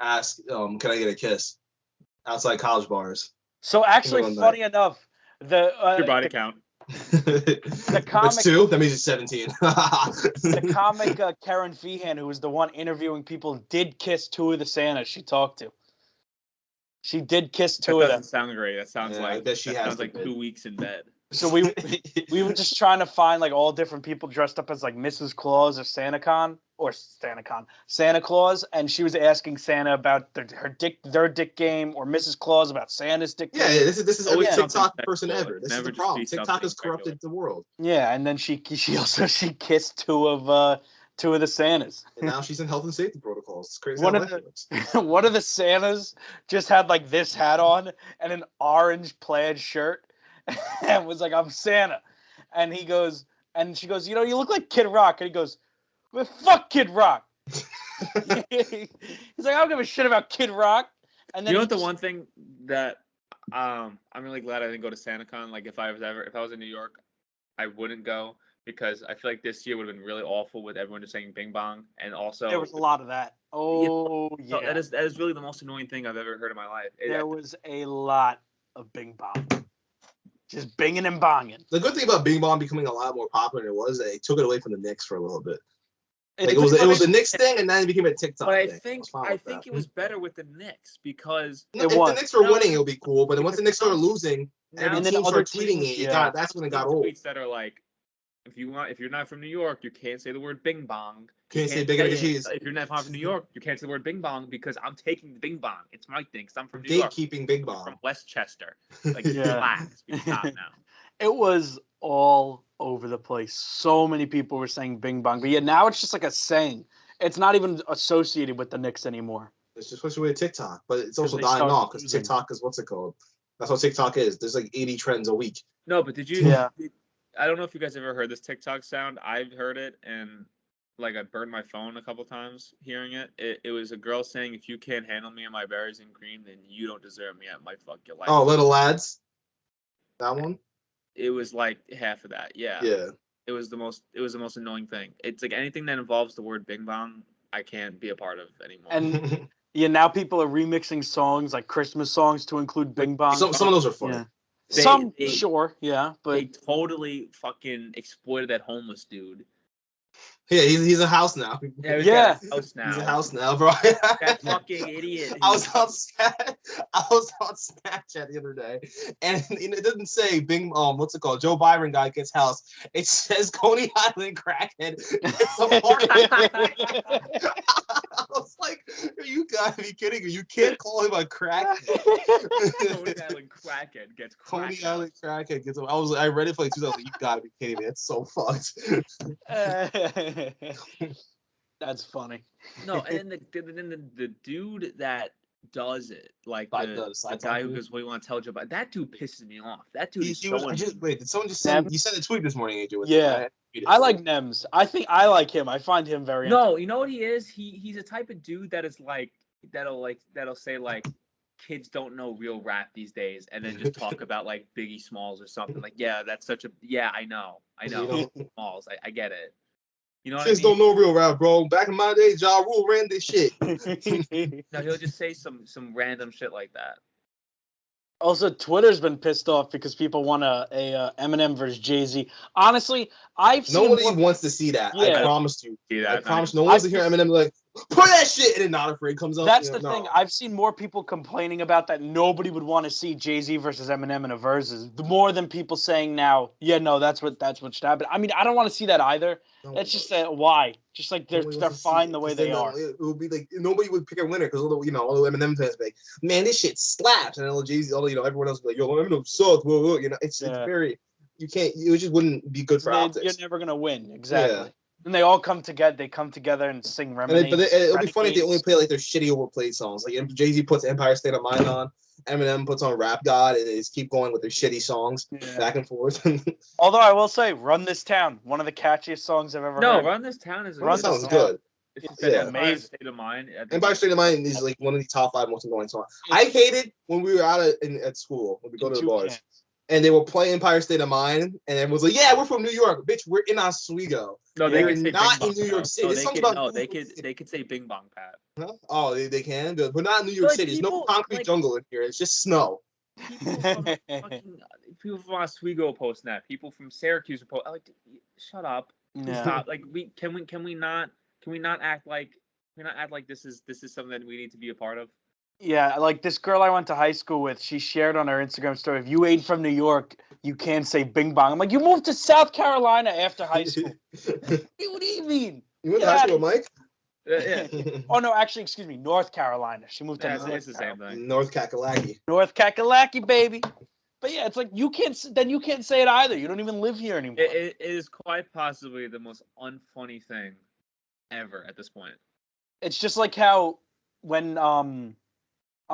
ask, can I get a kiss outside college bars? So actually, funny enough, your body count. The comic, that's 2. That means it's 17. The comic Karen Feehan, who was the one interviewing people, did kiss 2 of the Santas she talked to. She did kiss 2 of them. That doesn't sound great. That sounds like 2 weeks in bed. So we were just trying to find like all different people dressed up as like Mrs. Claus or Santa Claus, and she was asking Santa about their dick game, or Mrs. Claus about Santa's dick game. Yeah, this is every TikTok person ever. This is the problem. TikTok has corrupted the world. Yeah, and then she kissed 2 of the Santas. And now she's in health and safety protocols. It's crazy. One of the Santas just had like this hat on and an orange plaid shirt. And was like, I'm Santa. and he goes, and she goes, you know, you look like Kid Rock, and he goes, well, fuck Kid Rock. He's like, I don't give a shit about Kid Rock. And then you know what the one thing that I'm really glad I didn't go to SantaCon. Like if I was in New York, I wouldn't go because I feel like this year would have been really awful with everyone just saying Bing Bong, and also there was a lot of that. Oh yeah, that is really the most annoying thing I've ever heard in my life. There was a lot of Bing Bong, just binging and bonging. The good thing about Bing Bong becoming a lot more popular than it was, they took it away from the Knicks for a little bit. Like it was the Knicks thing, and then it became a TikTok but thing. I think it was better with the Knicks because if the Knicks were winning, it would be cool. But then once the Knicks started losing, every team started tweeting it. That's when it got old. Tweets that are like, if you're not from New York, you can't say the word Bing Bong. Can't say Big Egg Cheese. If you're not from New York, you can't say the word Bing Bong because I'm taking the Bing Bong. It's my thing. Because I'm from New York. Gatekeeping Bing Bong. From Westchester. Like relax, stop now. It was all over the place. So many people were saying Bing Bong, but now it's just like a saying. It's not even associated with the Knicks anymore. It's just especially with TikTok, but it's also dying off because TikTok is what's it called? That's what TikTok is. There's like 80 trends a week. No, but did you? Yeah. I don't know if you guys ever heard this TikTok sound. I've heard it, and like I burned my phone a couple times hearing it. It was a girl saying, "If you can't handle me and my berries and cream, then you don't deserve me. I might fuck your life." Oh, Little Lads. That one. It was like half of that. Yeah. Yeah. It was the most annoying thing. It's like anything that involves the word Bing Bong, I can't be a part of anymore. And yeah, now people are remixing songs like Christmas songs to include Bing Bong. Some of those are funny. Yeah. Sure, yeah, but they totally fucking exploited that homeless dude. Yeah, he's a house now. Yeah, he's a house now, bro. That fucking idiot. I was on Snapchat the other day, and it doesn't say Bing. What's it called? Joe Byron guy gets house. It says Coney Island crackhead. I was like, you gotta be kidding me! You can't call him a crackhead. Coney Island crackhead gets Coney Island crackhead gets. I read it for like 2 hours. Like, you gotta be kidding me! It's so fucked. That's funny. No, and then the dude that does it, like the guy who goes, "What do you want to tell Joe?" About that dude pisses me off. That dude is showing. Wait, did someone just send? You sent a tweet this morning, AJ. Yeah, I like Nems. I think I like him. I find him very. No, you know what he is? He's a type of dude that is that'll say like kids don't know real rap these days, and then just talk about like Biggie Smalls or something. Like, yeah, that's such a I know, Smalls. I get it. You know what kids I mean? don't know real rap, bro. Back in my day, Ja Rule ran this shit. No, he'll just say some random shit like that. Also, Twitter's been pissed off because people want a Eminem versus Jay-Z. Honestly, I've seen nobody wants to see that. Yeah. I promised you. I promise. No one wants to hear Eminem like play that shit, and then Not Afraid comes up. That's the thing. I've seen more people complaining about that. Nobody would want to see Jay-Z versus Eminem in a versus. More than people saying now, yeah, no, that's what should happen. I mean, I don't want to see that either. It's just why? Just like they're fine the way they are. It would be like nobody would pick a winner because all the Eminem fans be like, man, this shit slaps, and all Jay-Z, everyone else be like, yo, Eminem sucks. It's very you can't. It just wouldn't be good for optics. You're never gonna win, exactly. Yeah. And they all come together. They come together and sing Remedy. But it'll be funny if they only play like their shitty overplayed songs. Like Jay-Z puts Empire State of Mind on, Eminem puts on Rap God, and they just keep going with their shitty songs back and forth. Although I will say, "Run This Town," one of the catchiest songs I've ever heard. No, "Run This Town" is good. It's Empire State of Mind. Empire State of Mind is like one of the top 5 most annoying songs. I hated when we were out at school when we go to the bars. And they will play Empire State of Mind, and everyone's like, "Yeah, we're from New York, bitch. We're in Oswego. No, they can say not Bing in New York City. They could say Bing Bong Pat. Huh? Oh, they can, but not in New York City. There's no concrete jungle in here. It's just snow. People from Oswego post that. People from Syracuse post. Like, shut up. Yeah. Stop. Like, can we not act like this is something that we need to be a part of? Yeah, like this girl I went to high school with, she shared on her Instagram story, if you ain't from New York, you can't say Bing Bong. I'm like, you moved to South Carolina after high school. What do you mean? You went to high school with Mike? Yeah. Oh, no, actually, excuse me, North Carolina. She moved to North Carolina. It's the same thing. North Kakalaki. North Kakalaki, baby. But yeah, it's like, you can't say it either. You don't even live here anymore. It is quite possibly the most unfunny thing ever at this point. It's just like how when, oh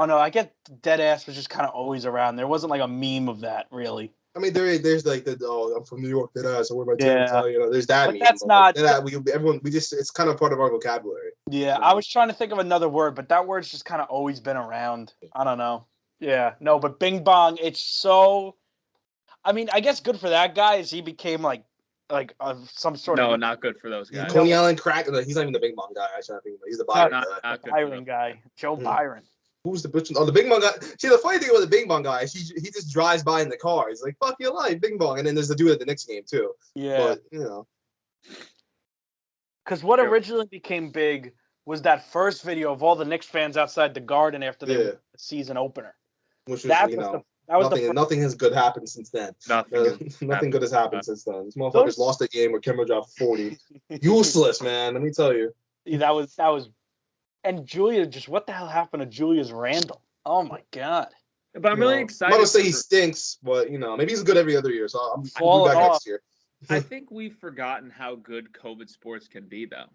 no, I get Deadass was just kind of always around. There wasn't like a meme of that, really. I mean, there's like I'm from New York, so wear my Terry tie. There's that. But meme, that's but not. it's kind of part of our vocabulary. Yeah, I was trying to think of another word, but that word's just kind of always been around. I don't know. Yeah, no, but Bing Bong, it's so. I mean, I guess good for that guy as he became like some sort of. No, not good for those guys. Coney Island crack. He's not even the Bing Bong guy. Actually, I think he's the Byron guy. Not good Byron guy, Joe Byron. Who's the bitch? Oh, the Bing Bong guy. See, the funny thing about the Bing Bong guy is he just drives by in the car. He's like, "Fuck your life, Bing Bong." And then there's the dude at the Knicks game too. Yeah. But because what originally became big was that first video of all the Knicks fans outside the Garden after the season opener. Which was nothing has good happened since then. Nothing good has happened since then. These motherfuckers lost the game where Kemba dropped 40. Useless, man. Let me tell you. Yeah, that was. And Julia, just what the hell happened to Julius Randle? Oh my god! But I'm really excited. I'm not gonna say he stinks, but maybe he's good every other year. So I'm back next year. I think we've forgotten how good COVID sports can be, though.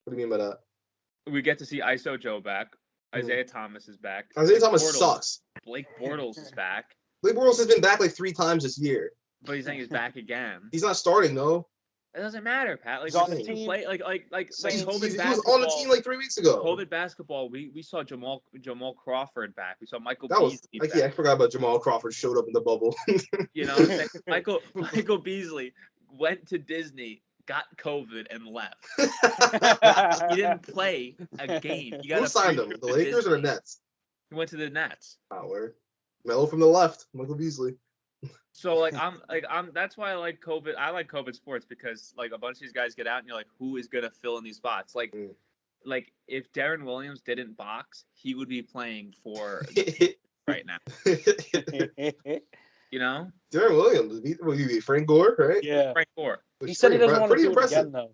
What do you mean by that? We get to see ISO Joe back. Isaiah Thomas is back. Isaiah Thomas sucks. Blake Bortles is back. Blake Bortles has been back like 3 times this year. But he's saying he's back again. He's not starting though. It doesn't matter, Pat. Like, he's on the team. Play, like he was on the team like 3 weeks ago. COVID basketball, we saw Jamal Crawford back. We saw Michael Beasley back. I forgot about Jamal Crawford showed up in the bubble. Michael Beasley went to Disney, got COVID, and left. He didn't play a game. Who signed him? The Lakers or the Nets? He went to the Nets. Oh, where? Mellow from the left, Michael Beasley. So that's why I like COVID. I like COVID sports because like a bunch of these guys get out and you're like, who is gonna fill in these spots? Like if Darren Williams didn't box, he would be playing for right now. Darren Williams. Will you be Frank Gore, right? Yeah, Frank Gore. He said he doesn't want to do it again, though.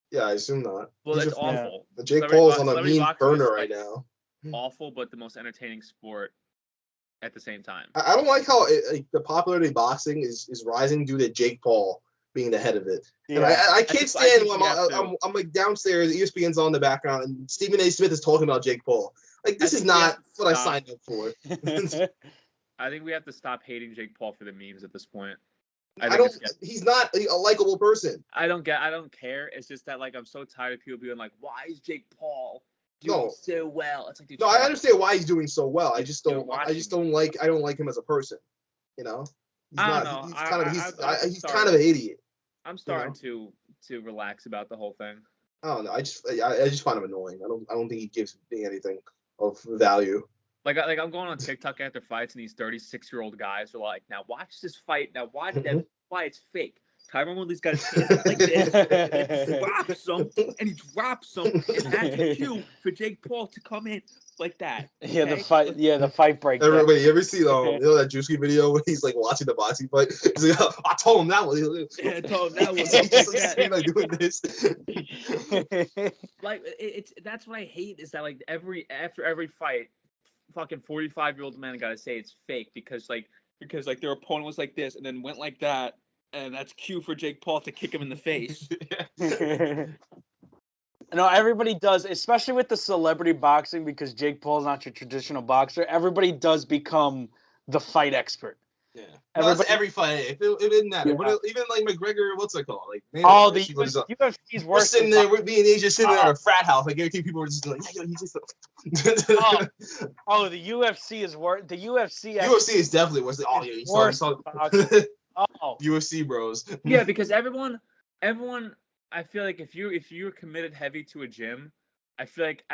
Yeah, I assume not. Well, that's awful. The Jake Paul's on a mean burner right now. Awful, but the most entertaining sport at the same time. I don't like how the popularity of boxing is rising due to Jake Paul being the head of it. Yeah. And I can't stand when I'm like downstairs, ESPN's on in the background, and Stephen A. Smith is talking about Jake Paul. Like, this is not what I signed up for. I think we have to stop hating Jake Paul for the memes at this point. He's not a likable person. I don't care. It's just that like I'm so tired of people being like, why is Jake Paul doing so well? It's like, dude, I understand why he's doing so well. I don't like him as a person. He's kind of an idiot. I'm starting to relax about the whole thing. I don't know. I just find him annoying. I don't think he gives me anything of value. Like I'm going on TikTok after fights, and these 36-year-old guys are like, "Now watch this fight. Now watch that why it's fake." Tyron Woodley's got his hands like this, and he drops him, and that's a cue for Jake Paul to come in like that. Okay? Yeah, the fight break. Everybody, you ever see that Juicy video when he's like watching the boxing fight? He's like, oh, I told him that one. Yeah, I told him that one. He's just like doing this. Like that's what I hate is that like after every fight, fucking 45-year-old men gotta say it's fake because their opponent was like this and then went like that. And that's cue for Jake Paul to kick him in the face. No, everybody does, especially with the celebrity boxing, because Jake Paul's not your traditional boxer. Everybody does become the fight expert. Yeah, that's every fight. It didn't matter. Yeah. Even like McGregor, what's it called? Like, man, the UFC's worse. We're sitting there, we're being Asian, sitting there at a frat house. I guarantee people were just like, "Yeah, you just." The UFC is worse. The UFC is definitely worse. Oh yeah, worse. UFC bros. Yeah, because everyone, I feel like if you're committed heavy to a gym, I feel like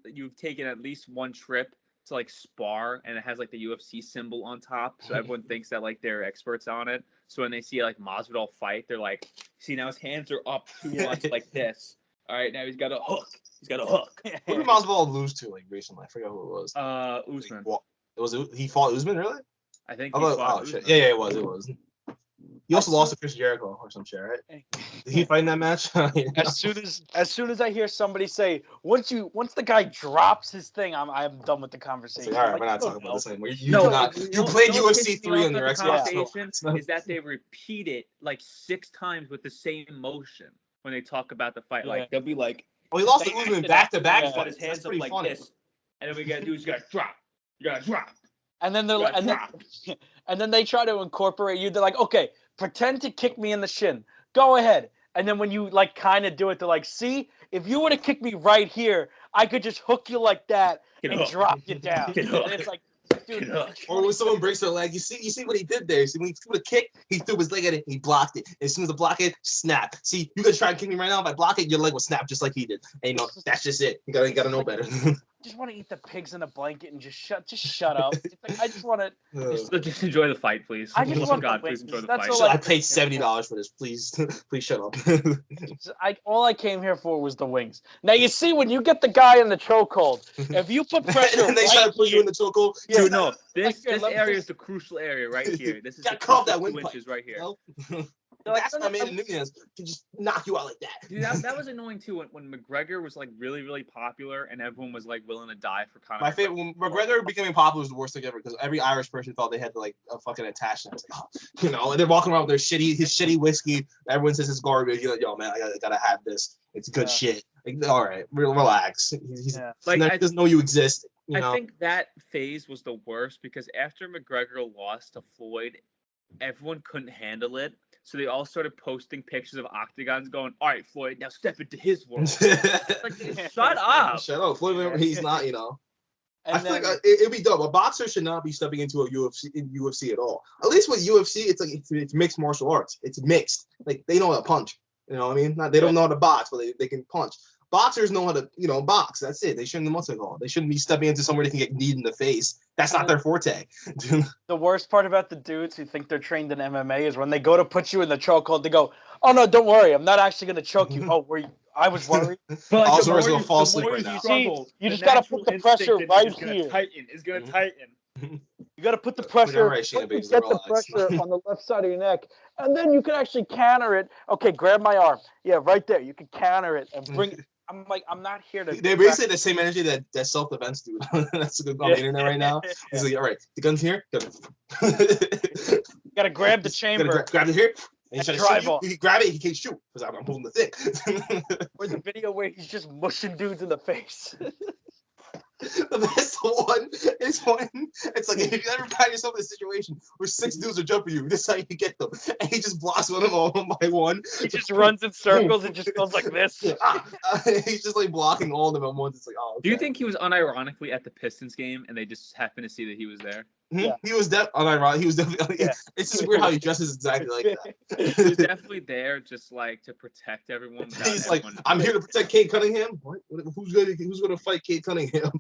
you've taken at least one trip to like spar, and it has like the UFC symbol on top, so everyone thinks that like they're experts on it. So when they see like Masvidal fight, they're like, "See, now his hands are up too much like this. All right, now he's got a hook. Who did Masvidal lose to like recently? I forgot who it was. Usman. He fought Usman, really? I think he fought Usman. Yeah, it was. He also lost to Chris Jericho or some shit, right? Did he fight in that match? As soon as I hear somebody say, once the guy drops his thing, I'm done with the conversation. All right, we're not talking about this anymore. You played UFC 3 on your Xbox. Is that they repeat it like 6 times with the same motion when they talk about the fight? Like they'll be like, "Oh, he lost to Usman back to back." Got his hands up like this, and then we gotta do is you gotta drop. And then they're like, and then they try to incorporate you. They're like, okay, pretend to kick me in the shin. Go ahead. And then when you like kind of do it, they're like, see, if you would have kicked me right here, I could just hook you like that and drop you down. And it's like, dude. Or when someone breaks their leg, you see what he did there. See, when he threw the kick, he threw his leg at it, he blocked it. And as soon as the block hit, snap. See, you could try and kick me right now. If I block it, your leg will snap just like he did. And that's just it. You gotta know better. Just want to eat the pigs in a blanket and just shut up. It's like, I just want to just enjoy the fight, please. I just want God, the please enjoy the That's fight. all I paid $70 for this. Please shut up. All I came here for was the wings. Now you see, when you get the guy in the chokehold, if you put pressure, and they try to put you in the chokehold. Yeah, no, this area is the crucial area right here. This is the crucial 2 inches right here. That's what I made Nunez can just knock you out like that. Dude, that was annoying too when McGregor was like really, really popular and everyone was like willing to die for Conor. My favorite when McGregor becoming popular was the worst thing ever because every Irish person thought they had to like a fucking attach them. Like, and they're walking around with his shitty whiskey. Everyone says it's garbage. You're like, yo, man, I gotta have this. It's good shit. Like, all right, relax. He's like, he doesn't know you exist. I think that phase was the worst because after McGregor lost to Floyd, everyone couldn't handle it. So they all started posting pictures of octagons going, all right, Floyd, now step into his world. Like, shut up. Shut up. Floyd, he's not, And I feel like it'd be dope. A boxer should not be stepping into a UFC at all. At least with UFC, it's like it's mixed martial arts. It's mixed. Like they know how to punch. You know what I mean? They don't know how to box, but they can punch. Boxers know how to, box. That's it. They shouldn't They shouldn't be stepping into somewhere they can get kneed in the face. That's not their forte. The worst part about the dudes who think they're trained in MMA is when they go to put you in the chokehold, they go, "Oh no, don't worry, I'm not actually going to choke you." Oh, I was worried. But like, the more you fall asleep right now. You just got to put the pressure right here. It's going to tighten. You got to put the pressure, get the pressure on the left side of your neck, and then you can actually counter it. Okay, grab my arm. Yeah, right there. You can counter it and bring it. I'm like, I'm not here to. They basically the same energy that self-defense dude. That's a good on the internet right now. He's like, all right, the gun's here. You got to grab the chamber. Grab it here. And he grab it, he can't shoot because I'm holding the thing. Or the video where he's just mushing dudes in the face. The best one is when it's like if you ever find yourself in a situation where 6 dudes are jumping you, this is how you get them. And he just blocks one of them all one by one. He just runs in circles and just goes like this. He's just like blocking all of them at once. It's like, oh. Okay. Do you think he was unironically at the Pistons game and they just happened to see that he was there? Yeah. He was unironic. He was definitely. Yeah. It's just weird how he dresses exactly like that. He's definitely there, just like to protect everyone. He's like, I'm here to protect Kate Cunningham. What? Who's gonna fight Kate Cunningham?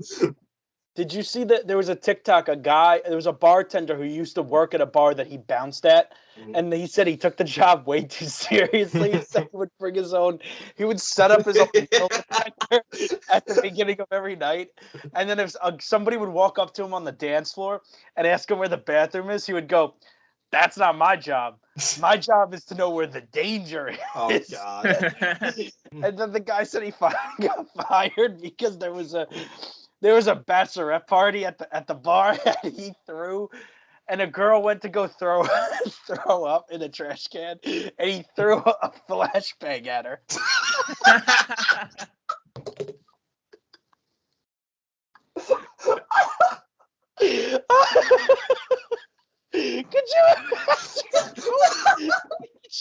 Did you see that there was a TikTok? There was a bartender who used to work at a bar that he bounced at, and he said he took the job way too seriously. He said he would bring his own. He would set up his own meal detector at the beginning of every night, and then if somebody would walk up to him on the dance floor and ask him where the bathroom is, he would go, "That's not my job. My job is to know where the danger is." Oh God! And then the guy said he got fired because there was a bachelorette party at the bar and he threw, and a girl went to go throw up in a trash can, and he threw a flashbang at her. Could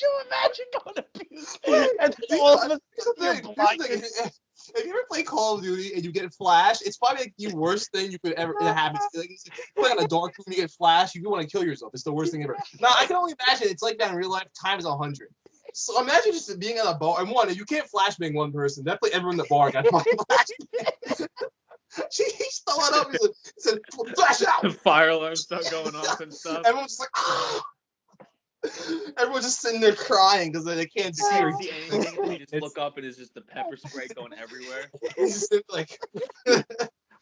you imagine going to puke and then all of a sudden if you ever play Call of Duty and you get flashed, it's probably like the worst thing you could ever happen. Like, you play on a dark room, you get flashed, you want to kill yourself. It's the worst thing ever. Now I can only imagine it's like that in real life times 100. So imagine just being at a bar and you can't flashbang one person. Definitely everyone in the bar got fucking flashbang. He stole it up. He said, "Flash out!" The fire alarm stuff going off and stuff. Everyone's just like, ah. Everyone's just sitting there crying because they can't see her. See anything, and you just look up and it's just the pepper spray going everywhere. He's just like.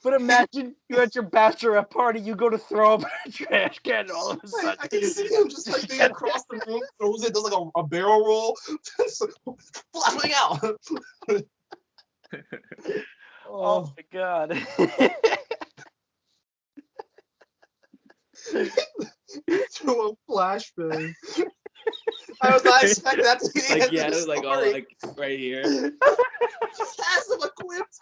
But imagine you're at your bachelorette party, you go to throw up in a trash can, and all of a sudden I can see him just like being across the room, throws it, does like a barrel roll, flashing out. Oh my God. Through a flashbang. I was not expecting that to be like, yeah, it was like all like right here. Just has them equipped.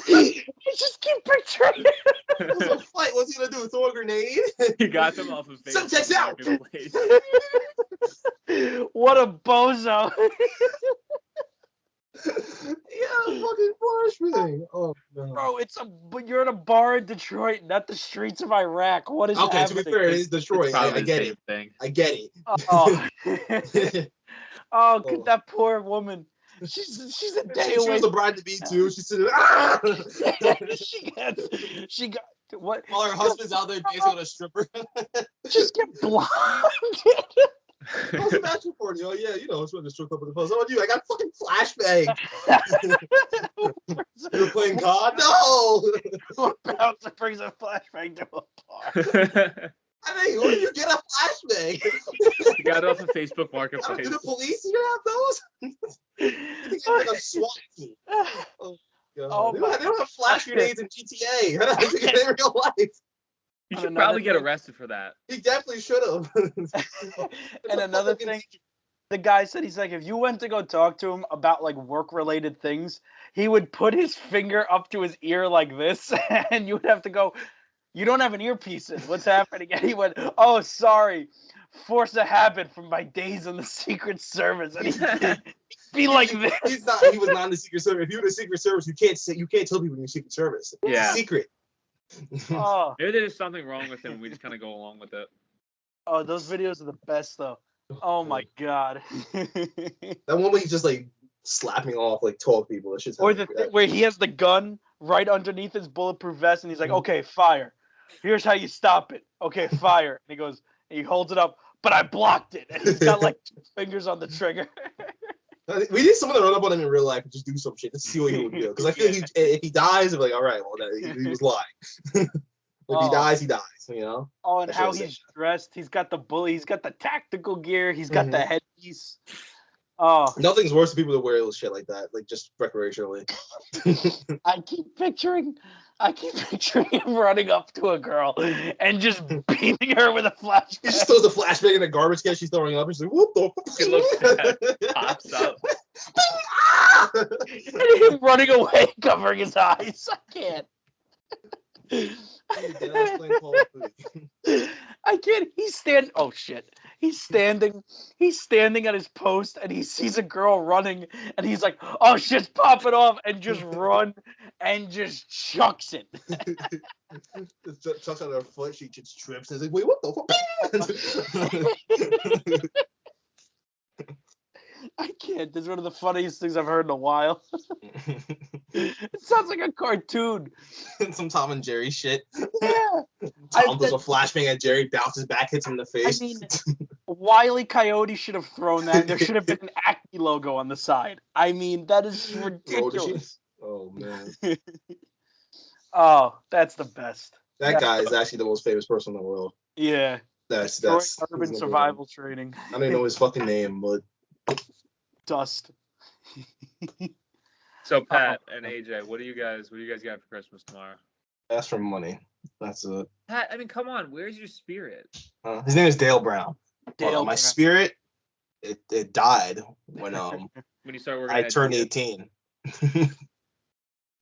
You just keep picturing it. It was a fight. What's he gonna do? Throw a grenade? He got them off of Some Facebook checks out. Marketplace. What a bozo! Yeah, fucking flashbang. Oh no. Bro, but you're in a bar in Detroit, not the streets of Iraq. What is Okay, happening? to be fair, it is Detroit. It's probably I the get same it. thing. I get it. Oh, Oh. that poor woman. She's a day She away. was a bride to be too. She's sitting she got what? while her husband's out there dancing with a stripper. Just get blinded. How's the bachelor party? Oh yeah, it's when the strip club with the post. Oh, you, I got fucking flashbang. You were playing COD? No. We're about to bring a flashbang to a bar. I mean, where do you get a flashbang? He got it off of Facebook Marketplace. Do the police here have those? I think it's like a SWAT team. Oh, God. They don't have flash grenades in GTA. I think in real life. You should probably get arrested for that. He definitely should have. And another thing, the guy said, he's like, if you went to go talk to him about like work-related things, he would put his finger up to his ear like this, and you would have to go, you don't have an earpiece in. What's happening? And he went, oh, sorry. Force a habit from my days in the Secret Service. And he'd be like this. He was not in the Secret Service. If you're in the Secret Service, you can't tell people you're in the Secret Service. It's Yeah. a secret. Oh. Maybe there's something wrong with him and we just kind of go along with it. Oh, those videos are the best, though. Oh, my God. That one where he's just, like, slapping off, like, 12 people. That shit's Or where he has the gun right underneath his bulletproof vest, and he's like, okay, fire. Here's how you stop it. Okay, fire. And he goes, and he holds it up, but I blocked it. And he's got, like, 2 fingers on the trigger. We need someone to run up on him in real life and just do some shit to see what he would do. Because I feel if he dies, I'm like, all right, well, he was lying. If he dies, he dies, Oh, and how he's dressed. He's got the bully. He's got the tactical gear. He's got the headpiece. Oh. Nothing's worse than people that wear little shit like that, like just recreationally. I keep picturing him running up to a girl and just beating her with a flashbang. He just throws the flashbang in the garbage can she's throwing up. And she's like, what the fuck? He looks bad. Pops up. And him running away, covering his eyes. I can't. I can't. Oh shit. He's standing at his post and he sees a girl running and he's like, oh shit's popping off, and just run and just chucks it. Chucks on her foot, she just trips and is like, wait, what the fuck? I can't. This is one of the funniest things I've heard in a while. It sounds like a cartoon. Some Tom and Jerry shit. Yeah. Tom does a flashbang at Jerry, bounces back, hits him in the face. I mean, Wile E. Coyote should have thrown that. There should have been an Acme logo on the side. I mean, that is ridiculous. Oh, man. Oh, that's the best. That guy is actually the most famous person in the world. Yeah. That's urban survival training. I don't even know his fucking name, but Dust. So Pat and AJ, what do you guys got for Christmas tomorrow? Ask for money. That's it. Pat, I mean, come on, where's your spirit? His name is Dale Brown. Dale my Brown. Spirit, it died when When you start working, I turned 18. I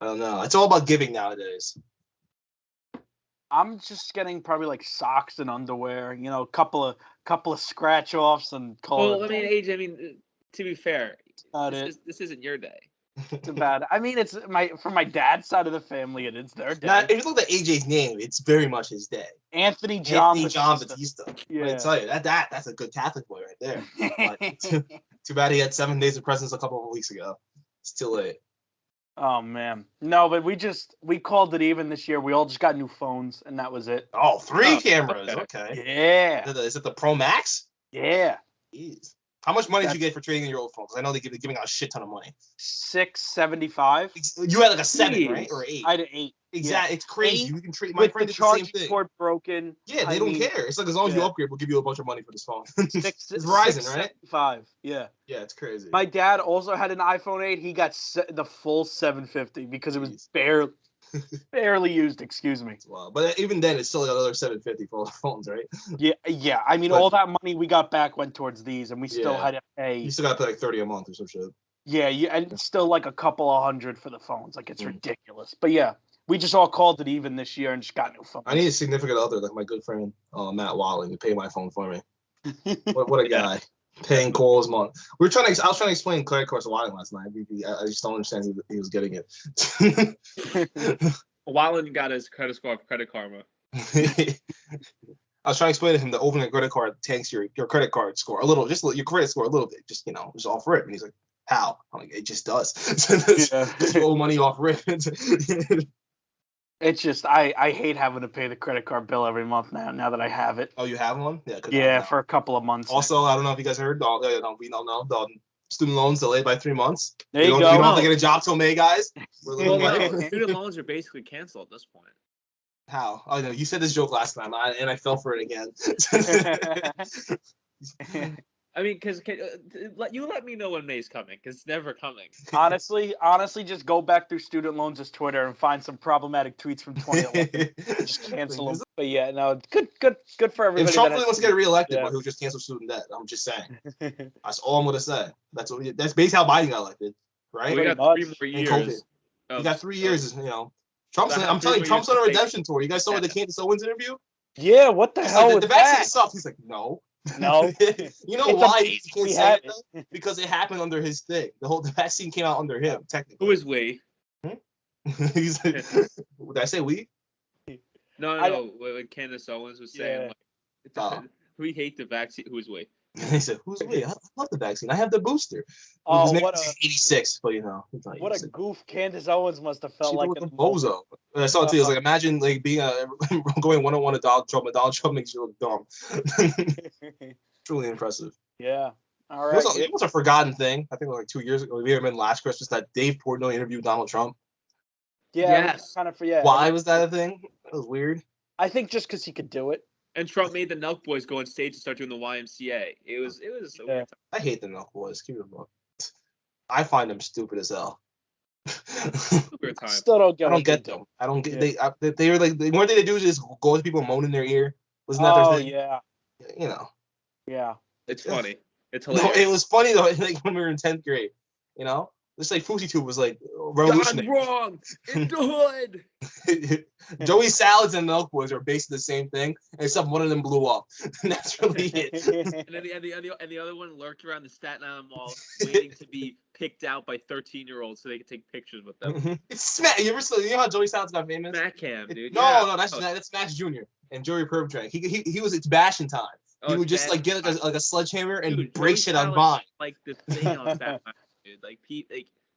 don't know. It's all about giving nowadays. I'm just getting probably like socks and underwear, a couple of scratch offs and call Well, I mean, AJ, to be fair, this isn't your day. Too bad. I mean, it's from my dad's side of the family, it is their day. Now, if you look at AJ's name, it's very much his day. Anthony John Batista. Yeah. I tell you, that's a good Catholic boy right there. But too bad he had 7 days of presents a couple of weeks ago. It's too late. Oh man, no, but we called it even this year. We all just got new phones, and that was it. Oh, 3 cameras. Okay. Yeah. Is it the Pro Max? Yeah. Jeez. How much money did you get for trading in your old phone? Because I know they're giving out a shit ton of money. $675. You had like a 7, right, or 8? I had an 8. Exactly, yeah. It's crazy. 8 You can treat my friend the did the same charging thing. Port broken. Yeah, they don't care. It's like as long as you upgrade, we'll give you a bunch of money for this phone. It's Verizon, right? $675. Yeah. Yeah, it's crazy. My dad also had an iPhone 8. He got the full 750 because it was barely used. Excuse me. Wow, but even then, it's still another 750 for all the phones, right? Yeah. I mean, all that money we got back went towards these, and we still had to pay. You still got to pay like $30 a month or some shit. Yeah, and still like a couple of hundred for the phones. Like it's ridiculous. But yeah, We just all called it even this year and just got new phones. I need a significant other, like my good friend Matt Walling, to pay my phone for me. What a guy. Paying calls, man. I was trying to explain credit cards to Walling last night. I just don't understand he was getting it. Wallen got his credit score of Credit Karma. I was trying to explain to him that opening a credit card tanks your credit card score a little, just your credit score a little bit, just just off rip. And he's like, "How?" I'm like, "It just does. You owe money off rip." It's just I hate having to pay the credit card bill every month now that I have it. Oh, you have one? Yeah. Yeah, for a couple of months. Also, I don't know if you guys heard. We don't know. The student loans delayed by 3 months. There you go. We don't have to get a job till May, guys. Student loans are basically canceled at this point. How? Oh no, you said this joke last time, and I fell for it again. I mean, because you let me know when May's coming, because it's never coming. Honestly, just go back through student loans' Twitter and find some problematic tweets from 2011. Just cancel them. But yeah, no, good for everybody. If Trump really wants to get reelected, but he'll just cancel student debt. I'm just saying. That's all I'm gonna say. That's basically how Biden got elected, right? We got 3 more years. You got 3 years. Trump's. I'm telling you, Trump's on a redemption tour. You guys saw the Candace Owens interview? Yeah, what the hell was the that? vaccine sucks. He's like, no. No. You know why he can't say it though? Because it happened under his thing. The vaccine came out under him, technically. Who is we? He's like, did I say we? No. When Candace Owens was saying, we hate the vaccine. Who is we? He said, "Who's we? I love the vaccine. I have the booster." Oh, what 86, but what a goof Candace Owens must have felt like a bozo. I saw it too. It was like, imagine like being going one-on-one to Donald Trump, and Donald Trump makes you look dumb. Truly impressive. Yeah. All right. It was a forgotten thing. I think like 2 years ago, maybe even last Christmas, that Dave Portnoy interviewed Donald Trump. Yeah. Yes. Kind of. Yeah. Why was that a thing? That was weird. I think just because he could do it. And Trump made the Nelk Boys go on stage and start doing the YMCA. It was a weird time. I hate the Nelk Boys. Keep it up. I find them stupid as hell. Weird time. Still don't get. I don't get them. I don't get. They were like the one thing they do is just go to people and moan in their ear. Wasn't that their thing? Yeah. Yeah. It's funny. It's hilarious. No, it was funny though. Like when we were in 10th grade, Just like Fousey Tube was like revolutionary. Gone wrong in the hood. Joey Salads and Milk Boys are basically the same thing, except one of them blew up. And that's really it. And then the other one lurked around the Staten Island Mall, waiting to be picked out by 13-year-olds so they could take pictures with them. It's Smack. You know how Joey Salads got famous? Smack Cam, dude. No, that's Smash Jr. and Joey Perp Drag. He was it's bashing time. He would just like get like a sledgehammer and break shit on Vine. Like the thing on Staten Island, dude. Like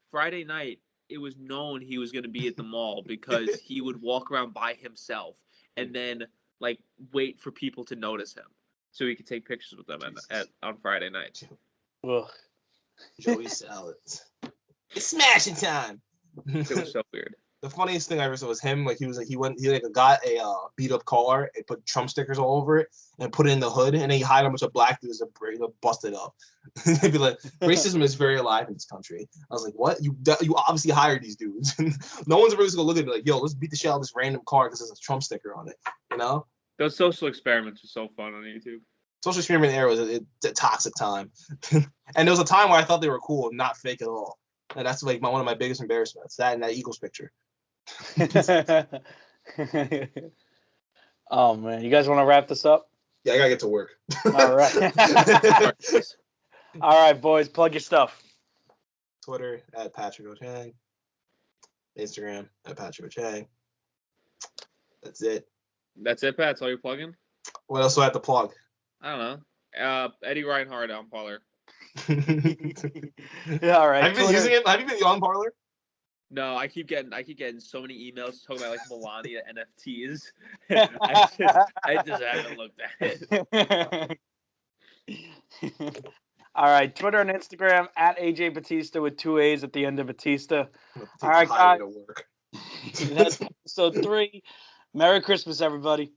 Friday night, it was known he was going to be at the mall because he would walk around by himself and then like wait for people to notice him so he could take pictures with them on Friday night. Joey Salads. It's smashing time. It was so weird. The funniest thing I ever saw was him. Like he got a beat up car and put Trump stickers all over it and put it in the hood, and then he hired a bunch of black dudes to bust it up. They'd be like, racism is very alive in this country. I was like, what? You obviously hired these dudes. No one's really gonna look at me like, yo, let's beat the shit out of this random car because there's a Trump sticker on it. Those social experiments are so fun on YouTube. Social experiment era was a toxic time, and there was a time where I thought they were cool and not fake at all. And that's like one of my biggest embarrassments. That and that Eagles picture. Oh man, you guys want to wrap this up? Yeah, I gotta get to work. All right. All right, boys, plug your stuff. Twitter at Patrick O'Chang. Instagram at Patrick O'Chang. That's it. That's it, Pat. That's all you're plugging? What else do I have to plug? I don't know. Eddie Reinhardt on Parler. Yeah, all right. Have you been using it? Have you been on Parler? No, I keep getting so many emails talking about like Melania NFTs. I just haven't looked at it. All right, Twitter and Instagram at AJ Batista with 2 A's at the end of Batista. All right, guys. That's episode 3. Merry Christmas, everybody.